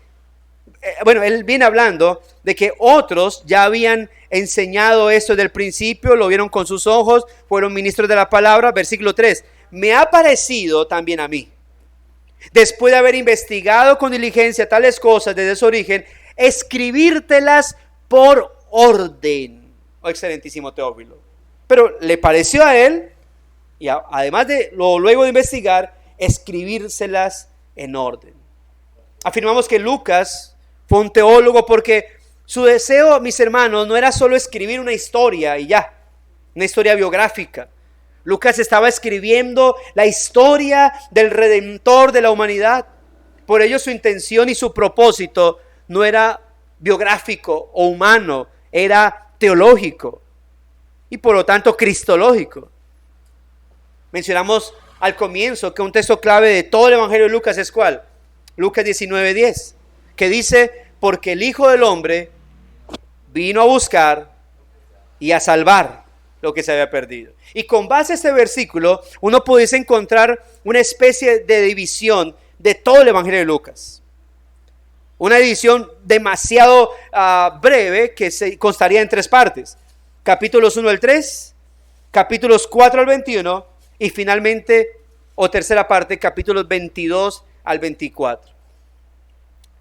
Él viene hablando de que otros ya habían enseñado esto desde el principio, lo vieron con sus ojos, fueron ministros de la palabra. Versículo 3, me ha parecido también a mí, después de haber investigado con diligencia tales cosas desde su origen, escribírtelas por orden, oh excelentísimo Teófilo. Pero le pareció a él, y además de luego de investigar, escribírselas en orden. Afirmamos que Lucas fue un teólogo porque su deseo, mis hermanos, no era solo escribir una historia y ya, una historia biográfica. Lucas estaba escribiendo la historia del Redentor de la humanidad. Por ello su intención y su propósito no era biográfico o humano, era teológico y por lo tanto cristológico. Mencionamos al comienzo que un texto clave de todo el Evangelio de Lucas es ¿cuál? Lucas 19:10, que dice, porque el Hijo del Hombre vino a buscar y a salvar lo que se había perdido. Y con base a este versículo, uno pudiese encontrar una especie de división de todo el Evangelio de Lucas. Una división demasiado breve que se constaría en 3 partes. Capítulos 1 al 3, capítulos 4 al 21 y finalmente, o tercera parte, capítulos 22 al 24.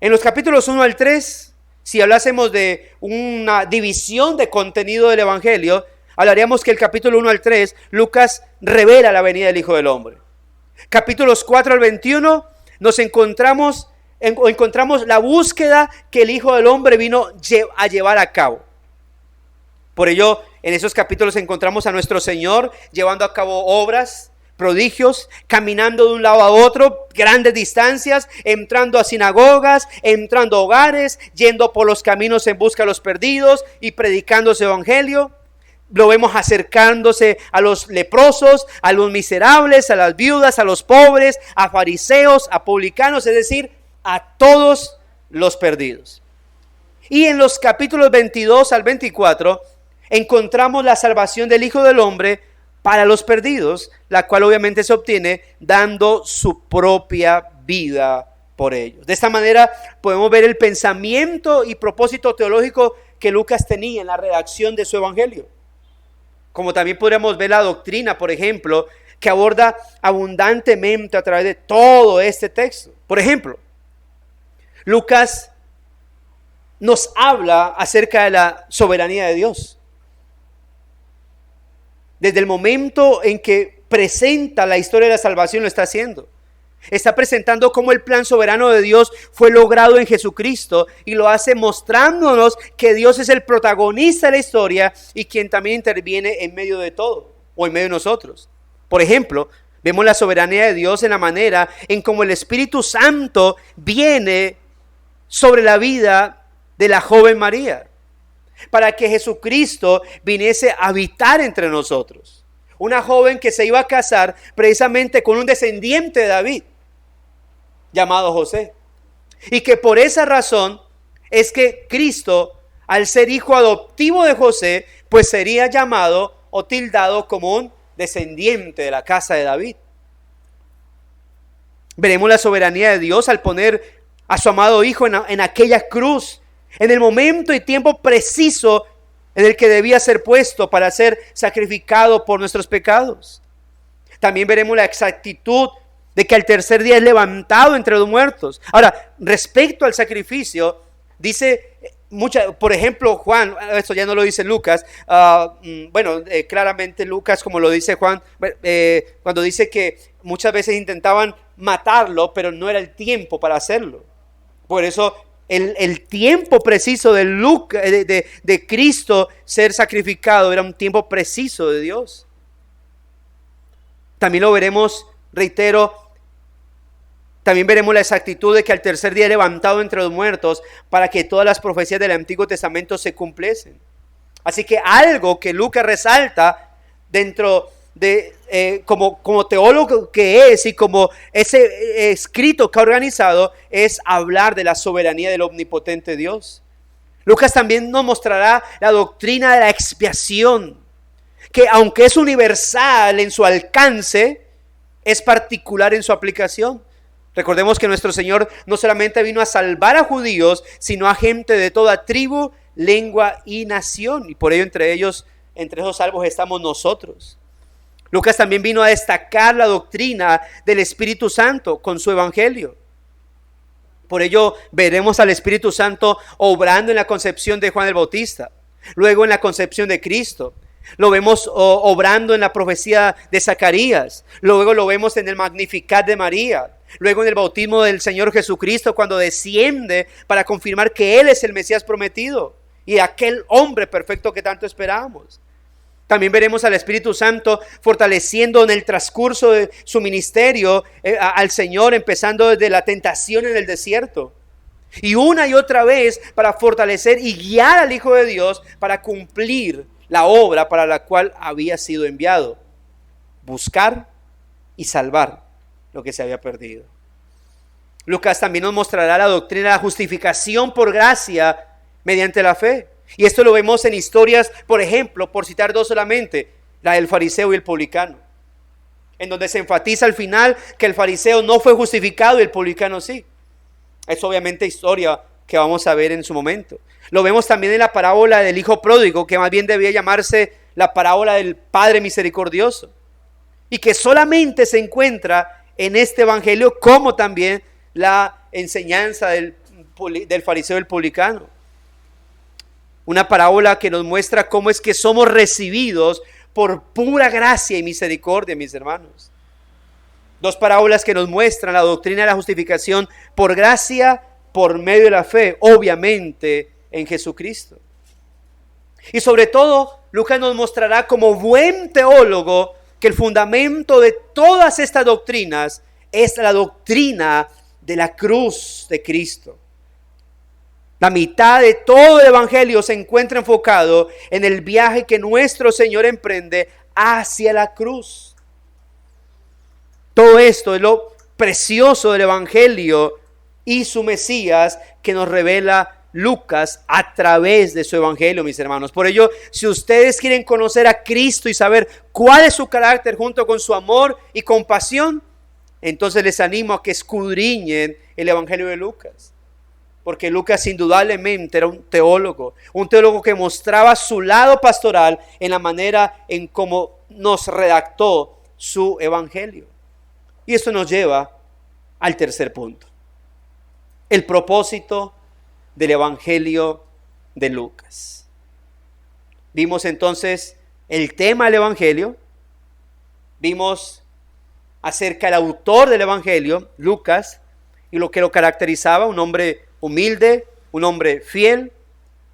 En los capítulos 1 al 3, si hablásemos de una división de contenido del Evangelio, hablaríamos que el capítulo 1 al 3, Lucas revela la venida del Hijo del Hombre. Capítulos 4 al 21, encontramos la búsqueda que el Hijo del Hombre vino a llevar a cabo. Por ello, en esos capítulos encontramos a nuestro Señor llevando a cabo obras, prodigios, caminando de un lado a otro, grandes distancias, entrando a sinagogas, entrando a hogares, yendo por los caminos en busca de los perdidos y predicando su evangelio. Lo vemos acercándose a los leprosos, a los miserables, a las viudas, a los pobres, a fariseos, a publicanos, es decir, a todos los perdidos. Y en los capítulos 22 al 24 encontramos la salvación del Hijo del Hombre para los perdidos, la cual obviamente se obtiene dando su propia vida por ellos. De esta manera podemos ver el pensamiento y propósito teológico que Lucas tenía en la redacción de su evangelio. Como también podríamos ver la doctrina, por ejemplo, que aborda abundantemente a través de todo este texto. Por ejemplo, Lucas nos habla acerca de la soberanía de Dios. Desde el momento en que presenta la historia de la salvación lo está haciendo. Está presentando cómo el plan soberano de Dios fue logrado en Jesucristo y lo hace mostrándonos que Dios es el protagonista de la historia y quien también interviene en medio de todo o en medio de nosotros. Por ejemplo, vemos la soberanía de Dios en la manera en cómo el Espíritu Santo viene sobre la vida de la joven María para que Jesucristo viniese a habitar entre nosotros. Una joven que se iba a casar precisamente con un descendiente de David, llamado José. Y que por esa razón es que Cristo, al ser hijo adoptivo de José, pues sería llamado o tildado como un descendiente de la casa de David. Veremos la soberanía de Dios al poner a su amado hijo en aquella cruz, en el momento y tiempo preciso en el que debía ser puesto para ser sacrificado por nuestros pecados. También veremos la exactitud de que al tercer día es levantado entre los muertos. Ahora, respecto al sacrificio, dice por ejemplo, Juan, esto ya no lo dice Lucas, claramente Lucas, como lo dice Juan, cuando dice que muchas veces intentaban matarlo, pero no era el tiempo para hacerlo. Por eso el tiempo preciso de Cristo ser sacrificado era un tiempo preciso de Dios. También lo veremos, reitero, también veremos la exactitud de que al tercer día levantado entre los muertos para que todas las profecías del Antiguo Testamento se cumpliesen. Así que algo que Lucas resalta dentro de como teólogo que es y como ese escrito que ha organizado es hablar de la soberanía del omnipotente Dios. Lucas también nos mostrará la doctrina de la expiación, que aunque es universal en su alcance, es particular en su aplicación. Recordemos que nuestro Señor no solamente vino a salvar a judíos, sino a gente de toda tribu, lengua y nación. Y por ello entre esos salvos estamos nosotros. Lucas también vino a destacar la doctrina del Espíritu Santo con su evangelio. Por ello veremos al Espíritu Santo obrando en la concepción de Juan el Bautista, luego en la concepción de Cristo. Lo vemos obrando en la profecía de Zacarías, luego lo vemos en el Magnificat de María, luego en el bautismo del Señor Jesucristo cuando desciende para confirmar que Él es el Mesías prometido y aquel hombre perfecto que tanto esperábamos. También veremos al Espíritu Santo fortaleciendo en el transcurso de su ministerio al Señor, empezando desde la tentación en el desierto. Y una y otra vez para fortalecer y guiar al Hijo de Dios para cumplir la obra para la cual había sido enviado. Buscar y salvar lo que se había perdido. Lucas también nos mostrará la doctrina de la justificación por gracia mediante la fe. Y esto lo vemos en historias, por ejemplo, por citar dos solamente, la del fariseo y el publicano, en donde se enfatiza al final que el fariseo no fue justificado y el publicano sí. Es obviamente historia que vamos a ver en su momento. Lo vemos también en la parábola del hijo pródigo, que más bien debía llamarse la parábola del Padre misericordioso, y que solamente se encuentra en este evangelio, como también la enseñanza del fariseo y el publicano. Una parábola que nos muestra cómo es que somos recibidos por pura gracia y misericordia, mis hermanos. Dos parábolas que nos muestran la doctrina de la justificación por gracia, por medio de la fe, obviamente en Jesucristo. Y sobre todo, Lucas nos mostrará como buen teólogo que el fundamento de todas estas doctrinas es la doctrina de la cruz de Cristo. La mitad de todo el evangelio se encuentra enfocado en el viaje que nuestro Señor emprende hacia la cruz. Todo esto es lo precioso del evangelio y su Mesías que nos revela Lucas a través de su evangelio, mis hermanos. Por ello, si ustedes quieren conocer a Cristo y saber cuál es su carácter junto con su amor y compasión, entonces les animo a que escudriñen el evangelio de Lucas. Porque Lucas indudablemente era un teólogo que mostraba su lado pastoral en la manera en cómo nos redactó su evangelio. Y esto nos lleva al tercer punto: el propósito del evangelio de Lucas. Vimos entonces el tema del evangelio, vimos acerca del autor del evangelio, Lucas, y lo que lo caracterizaba: un hombre humilde, un hombre fiel,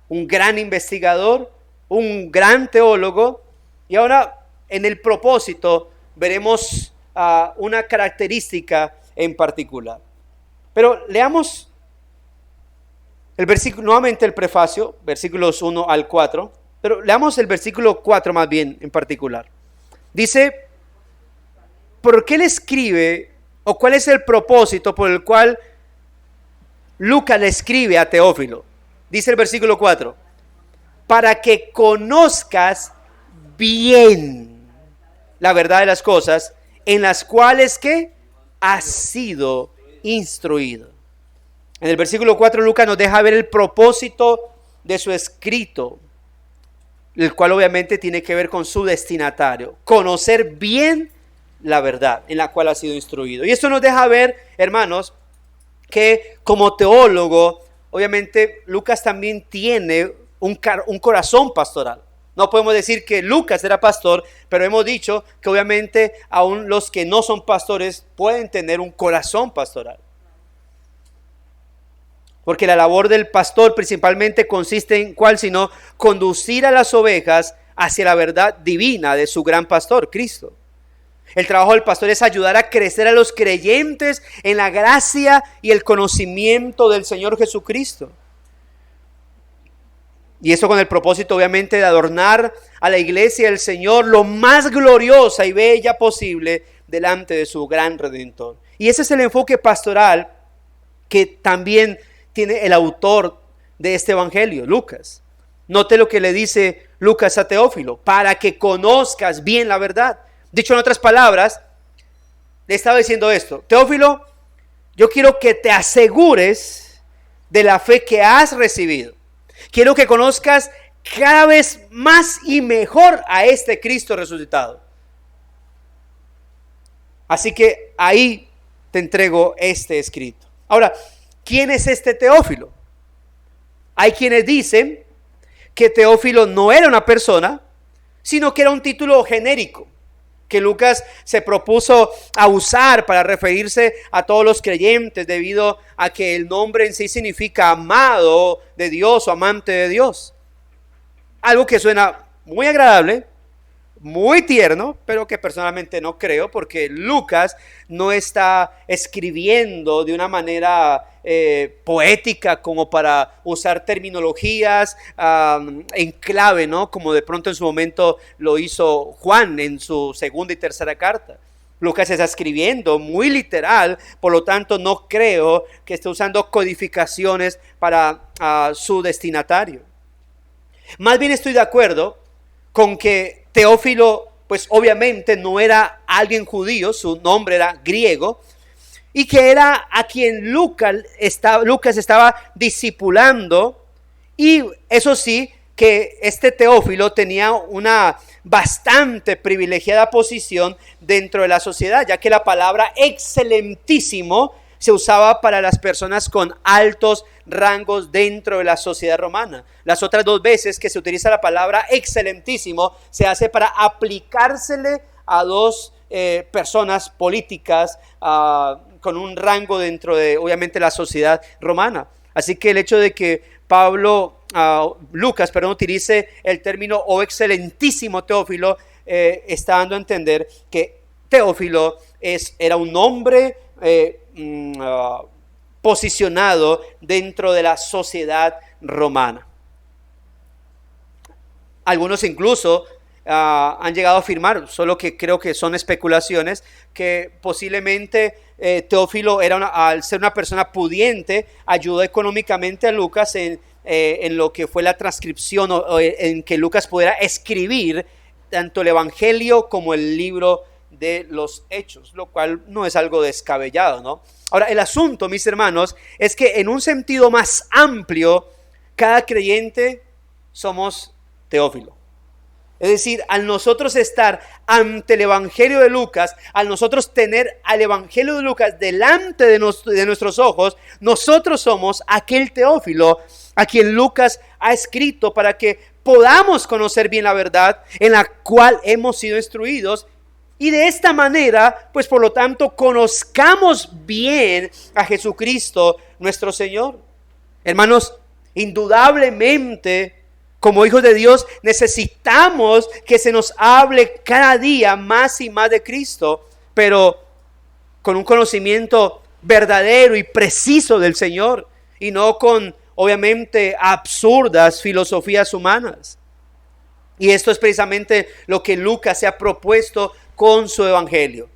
un gran investigador, un gran teólogo. Y ahora en el propósito veremos una característica en particular. Pero leamos el versículo, nuevamente el prefacio, versículos 1 al 4, pero leamos el versículo 4 más bien en particular. Dice: ¿por qué le escribe, o cuál es el propósito por el cual Lucas le escribe a Teófilo? Dice el versículo 4: para que conozcas bien la verdad de las cosas en las cuales que has sido instruido. En el versículo 4 Lucas nos deja ver el propósito de su escrito, el cual obviamente tiene que ver con su destinatario: conocer bien la verdad en la cual ha sido instruido. Y esto nos deja ver, hermanos, que como teólogo, obviamente Lucas también tiene un corazón pastoral. No podemos decir que Lucas era pastor, pero hemos dicho que obviamente aún los que no son pastores pueden tener un corazón pastoral. Porque la labor del pastor principalmente consiste en ¿cuál? Sino conducir a las ovejas hacia la verdad divina de su gran pastor, Cristo. El trabajo del pastor es ayudar a crecer a los creyentes en la gracia y el conocimiento del Señor Jesucristo. Y eso con el propósito obviamente de adornar a la iglesia del Señor lo más gloriosa y bella posible delante de su gran Redentor. Y ese es el enfoque pastoral que también tiene el autor de este evangelio, Lucas. Note lo que le dice Lucas a Teófilo: para que conozcas bien la verdad. Dicho en otras palabras, le estaba diciendo esto: Teófilo, yo quiero que te asegures de la fe que has recibido. Quiero que conozcas cada vez más y mejor a este Cristo resucitado. Así que ahí te entrego este escrito. Ahora, ¿quién es este Teófilo? Hay quienes dicen que Teófilo no era una persona, sino que era un título genérico que Lucas se propuso a usar para referirse a todos los creyentes, debido a que el nombre en sí significa amado de Dios o amante de Dios. Algo que suena muy agradable, muy tierno, pero que personalmente no creo, porque Lucas no está escribiendo de una manera poética como para usar terminologías en clave, ¿no? Como de pronto en su momento lo hizo Juan en su segunda y tercera carta. Lucas está escribiendo muy literal, por lo tanto no creo que esté usando codificaciones para su destinatario. Más bien estoy de acuerdo con que Teófilo, pues obviamente no era alguien judío, su nombre era griego, y que era a quien Lucas estaba discipulando. Y eso sí, que este Teófilo tenía una bastante privilegiada posición dentro de la sociedad, ya que la palabra excelentísimo se usaba para las personas con altos rangos dentro de la sociedad romana. Las otras dos veces que se utiliza la palabra excelentísimo se hace para aplicársele a dos personas políticas con un rango dentro de, obviamente, la sociedad romana. Así que el hecho de que Lucas utilice el término "oh excelentísimo Teófilo", está dando a entender que Teófilo era un hombre posicionado dentro de la sociedad romana. Algunos incluso han llegado a afirmar, solo que creo que son especulaciones, que posiblemente Teófilo al ser una persona pudiente, ayudó económicamente a Lucas en lo que fue la transcripción o en que Lucas pudiera escribir tanto el Evangelio como el libro de los Hechos, lo cual no es algo descabellado, ¿no? Ahora, el asunto, mis hermanos, es que en un sentido más amplio, cada creyente somos Teófilo. Es decir, al nosotros estar ante el Evangelio de Lucas, al nosotros tener al Evangelio de Lucas delante de nuestros ojos, nosotros somos aquel Teófilo a quien Lucas ha escrito para que podamos conocer bien la verdad en la cual hemos sido instruidos. Y de esta manera, pues por lo tanto, conozcamos bien a Jesucristo nuestro Señor. Hermanos, indudablemente, como hijos de Dios, necesitamos que se nos hable cada día más y más de Cristo, pero con un conocimiento verdadero y preciso del Señor, y no con, obviamente, absurdas filosofías humanas. Y esto es precisamente lo que Lucas se ha propuesto con su evangelio: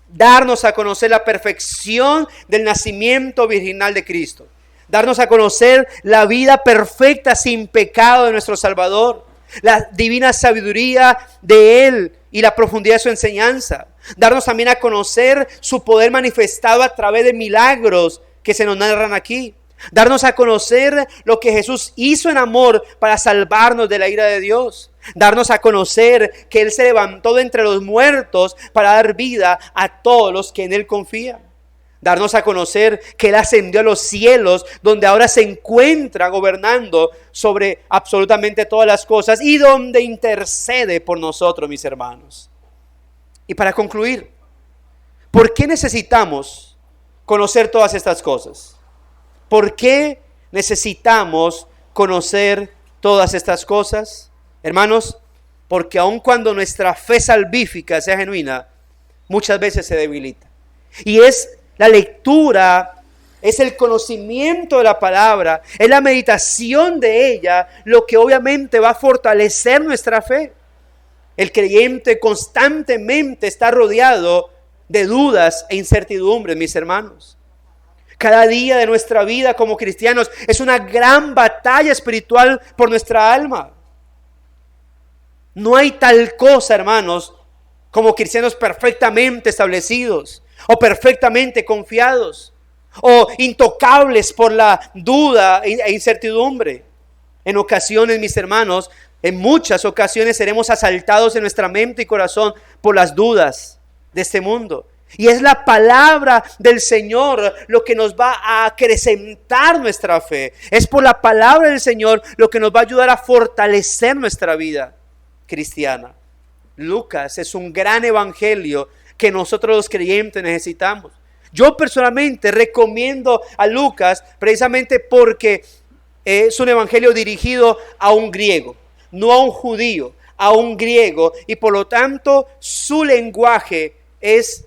darnos a conocer la perfección del nacimiento virginal de Cristo, darnos a conocer la vida perfecta sin pecado de nuestro Salvador, la divina sabiduría de Él y la profundidad de su enseñanza, darnos también a conocer su poder manifestado a través de milagros que se nos narran aquí, darnos a conocer lo que Jesús hizo en amor para salvarnos de la ira de Dios, darnos a conocer que Él se levantó de entre los muertos para dar vida a todos los que en Él confían, darnos a conocer que Él ascendió a los cielos, donde ahora se encuentra gobernando sobre absolutamente todas las cosas y donde intercede por nosotros, mis hermanos. Y para concluir, ¿por qué necesitamos conocer todas estas cosas? ¿Por qué necesitamos conocer todas estas cosas? Hermanos, porque aun cuando nuestra fe salvífica sea genuina, muchas veces se debilita. Y es la lectura, es el conocimiento de la palabra, es la meditación de ella lo que obviamente va a fortalecer nuestra fe. El creyente constantemente está rodeado de dudas e incertidumbres, mis hermanos. Cada día de nuestra vida como cristianos es una gran batalla espiritual por nuestra alma. No hay tal cosa, hermanos, como cristianos perfectamente establecidos o perfectamente confiados o intocables por la duda e incertidumbre. En ocasiones, mis hermanos, en muchas ocasiones seremos asaltados en nuestra mente y corazón por las dudas de este mundo. Y es la palabra del Señor lo que nos va a acrecentar nuestra fe. Es por la palabra del Señor lo que nos va a ayudar a fortalecer nuestra vida cristiana. Lucas es un gran evangelio que nosotros los creyentes necesitamos. Yo personalmente recomiendo a Lucas precisamente porque es un evangelio dirigido a un griego, no a un judío, a un griego, y por lo tanto su lenguaje es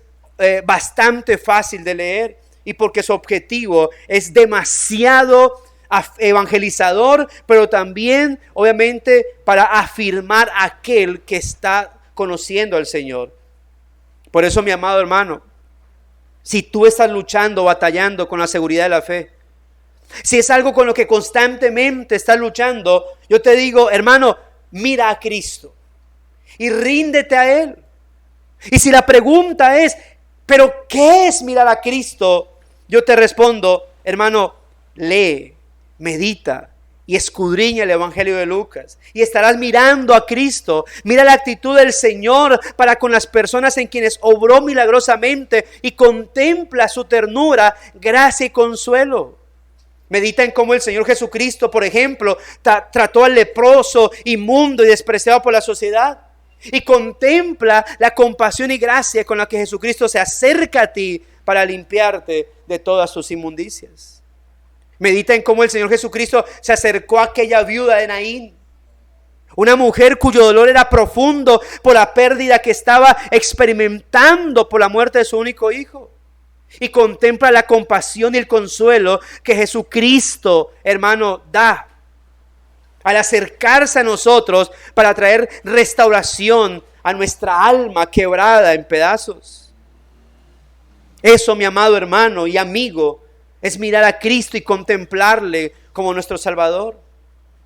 bastante fácil de leer, y porque su objetivo es demasiado evangelizador, pero también obviamente para afirmar a aquel que está conociendo al Señor. Por eso, mi amado hermano, si tú estás luchando, batallando con la seguridad de la fe, si es algo con lo que constantemente estás luchando, yo te digo, hermano, mira a Cristo y ríndete a Él. Y si la pregunta es, ¿pero qué es mirar a Cristo? Yo te respondo, hermano, lee, medita y escudriña el evangelio de Lucas y estarás mirando a Cristo. Mira la actitud del Señor para con las personas en quienes obró milagrosamente y contempla su ternura, gracia y consuelo. Medita en cómo el Señor Jesucristo, por ejemplo, trató al leproso, inmundo y despreciado por la sociedad. Y contempla la compasión y gracia con la que Jesucristo se acerca a ti para limpiarte de todas tus inmundicias. Medita en cómo el Señor Jesucristo se acercó a aquella viuda de Naín, una mujer cuyo dolor era profundo por la pérdida que estaba experimentando por la muerte de su único hijo. Y contempla la compasión y el consuelo que Jesucristo, hermano, da al acercarse a nosotros para traer restauración a nuestra alma quebrada en pedazos. Eso, mi amado hermano y amigo, es mirar a Cristo y contemplarle como nuestro Salvador.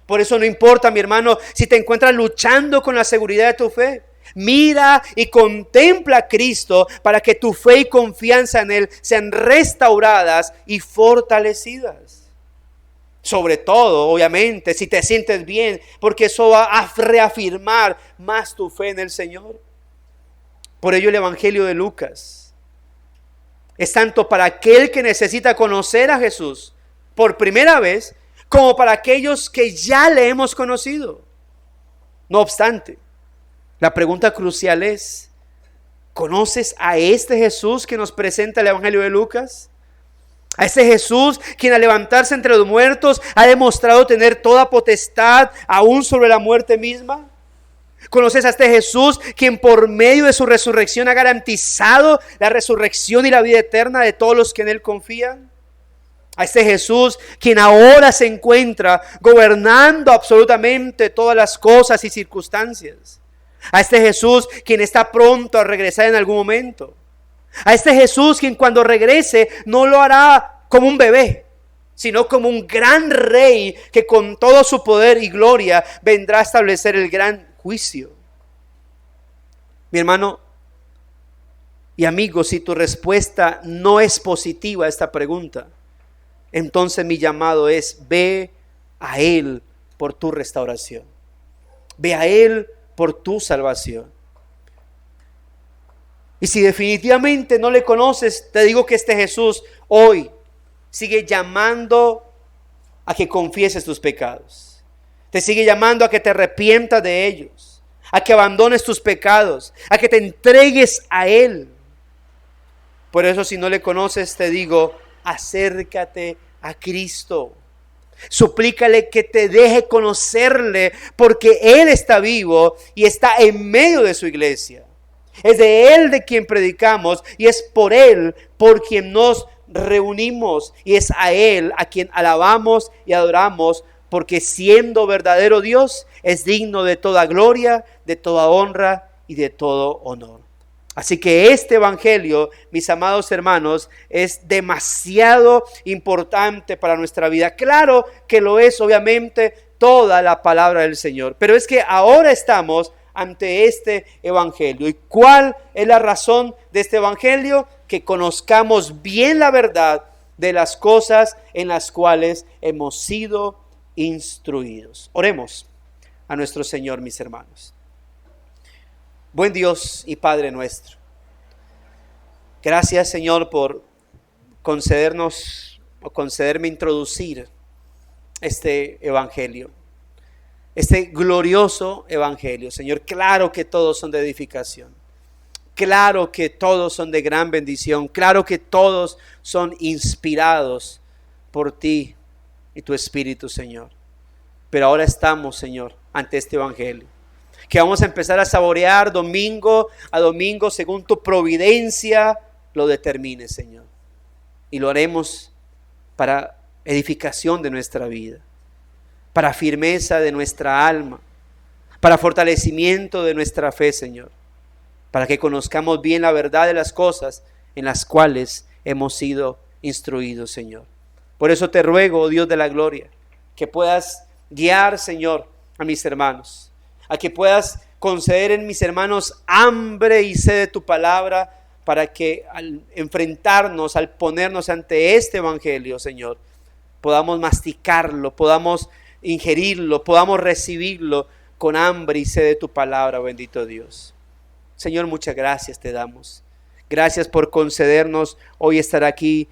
Por eso no importa, mi hermano, si te encuentras luchando con la seguridad de tu fe. Mira y contempla a Cristo para que tu fe y confianza en Él sean restauradas y fortalecidas. Sobre todo, obviamente, si te sientes bien, porque eso va a reafirmar más tu fe en el Señor. Por ello el Evangelio de Lucas es tanto para aquel que necesita conocer a Jesús por primera vez, como para aquellos que ya le hemos conocido. No obstante, la pregunta crucial es, ¿conoces a este Jesús que nos presenta el Evangelio de Lucas? A ese Jesús quien al levantarse entre los muertos ha demostrado tener toda potestad aún sobre la muerte misma. ¿Conoces a este Jesús quien por medio de su resurrección ha garantizado la resurrección y la vida eterna de todos los que en Él confían? A este Jesús quien ahora se encuentra gobernando absolutamente todas las cosas y circunstancias. A este Jesús quien está pronto a regresar en algún momento. A este Jesús quien cuando regrese no lo hará como un bebé, sino como un gran rey que con todo su poder y gloria vendrá a establecer el gran juicio. Mi hermano y amigo, si tu respuesta no es positiva a esta pregunta, entonces mi llamado es: ve a Él por tu restauración. Ve a Él por tu salvación. Y si definitivamente no le conoces, te digo que este Jesús hoy sigue llamando a que confieses tus pecados. Te sigue llamando a que te arrepientas de ellos, a que abandones tus pecados, a que te entregues a Él. Por eso, si no le conoces, te digo, acércate a Cristo. Suplícale que te deje conocerle, porque Él está vivo y está en medio de su iglesia. Es de Él de quien predicamos y es por Él por quien nos reunimos, y es a Él a quien alabamos y adoramos, porque siendo verdadero Dios es digno de toda gloria, de toda honra y de todo honor. Así que este evangelio, mis amados hermanos, es demasiado importante para nuestra vida. Claro que lo es, obviamente, toda la palabra del Señor, pero es que ahora estamos ante este evangelio. ¿Y cuál es la razón de este evangelio? Que conozcamos bien la verdad de las cosas en las cuales hemos sido instruidos. Oremos a nuestro Señor, mis hermanos. Buen Dios y Padre nuestro, gracias, Señor, por concederme introducir este evangelio, este glorioso evangelio. Señor, claro que todos son de edificación, claro que todos son de gran bendición, claro que todos son inspirados por ti y tu Espíritu, Señor. Pero ahora estamos, Señor, ante este evangelio, que vamos a empezar a saborear domingo a domingo según tu providencia lo determine, Señor. Y lo haremos para edificación de nuestra vida, para firmeza de nuestra alma, para fortalecimiento de nuestra fe, Señor, para que conozcamos bien la verdad de las cosas en las cuales hemos sido instruidos, Señor. Por eso te ruego, oh Dios de la gloria, que puedas guiar, Señor, a mis hermanos, a que puedas conceder en mis hermanos hambre y sed de tu palabra, para que al enfrentarnos, al ponernos ante este evangelio, Señor, podamos masticarlo, podamos ingerirlo, podamos recibirlo con hambre y sed de tu palabra, bendito Dios. Señor, muchas gracias te damos. Gracias por concedernos hoy estar aquí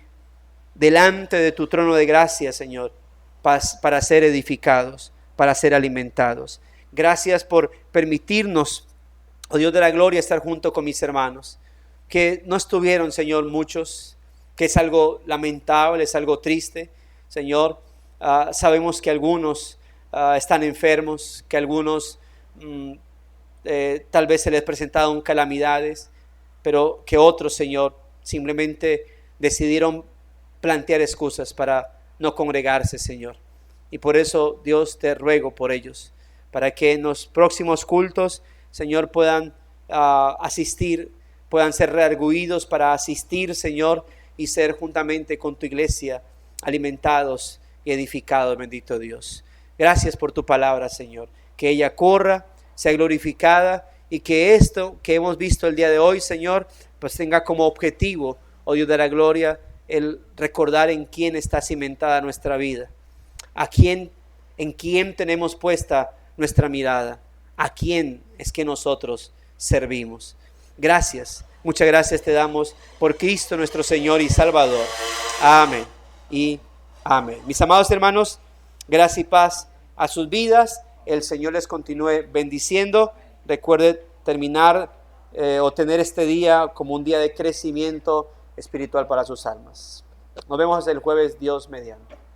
delante de tu trono de gracia, Señor, para ser edificados, para ser alimentados. Gracias por permitirnos, oh Dios de la gloria, estar junto con mis hermanos, que no estuvieron, Señor, muchos, que es algo lamentable, es algo triste, Señor. Sabemos que algunos están enfermos, que algunos tal vez se les presentaron calamidades, pero que otros, Señor, simplemente decidieron plantear excusas para no congregarse, Señor. Y por eso, Dios, te ruego por ellos, para que en los próximos cultos, Señor, puedan asistir puedan ser reargüidos para asistir, Señor, y ser juntamente con tu iglesia alimentados y edificados, bendito Dios. Gracias por tu palabra, Señor. Que ella corra, sea glorificada y que esto que hemos visto el día de hoy, Señor, pues tenga como objetivo, oh Dios de la gloria, el recordar en quién está cimentada nuestra vida, en quién tenemos puesta nuestra mirada, a quién es que nosotros servimos. Gracias, muchas gracias te damos por Cristo nuestro Señor y Salvador. Amén y amén. Mis amados hermanos, gracia y paz a sus vidas. El Señor les continúe bendiciendo. Recuerde terminar o tener este día como un día de crecimiento espiritual para sus almas. Nos vemos el jueves, Dios mediante.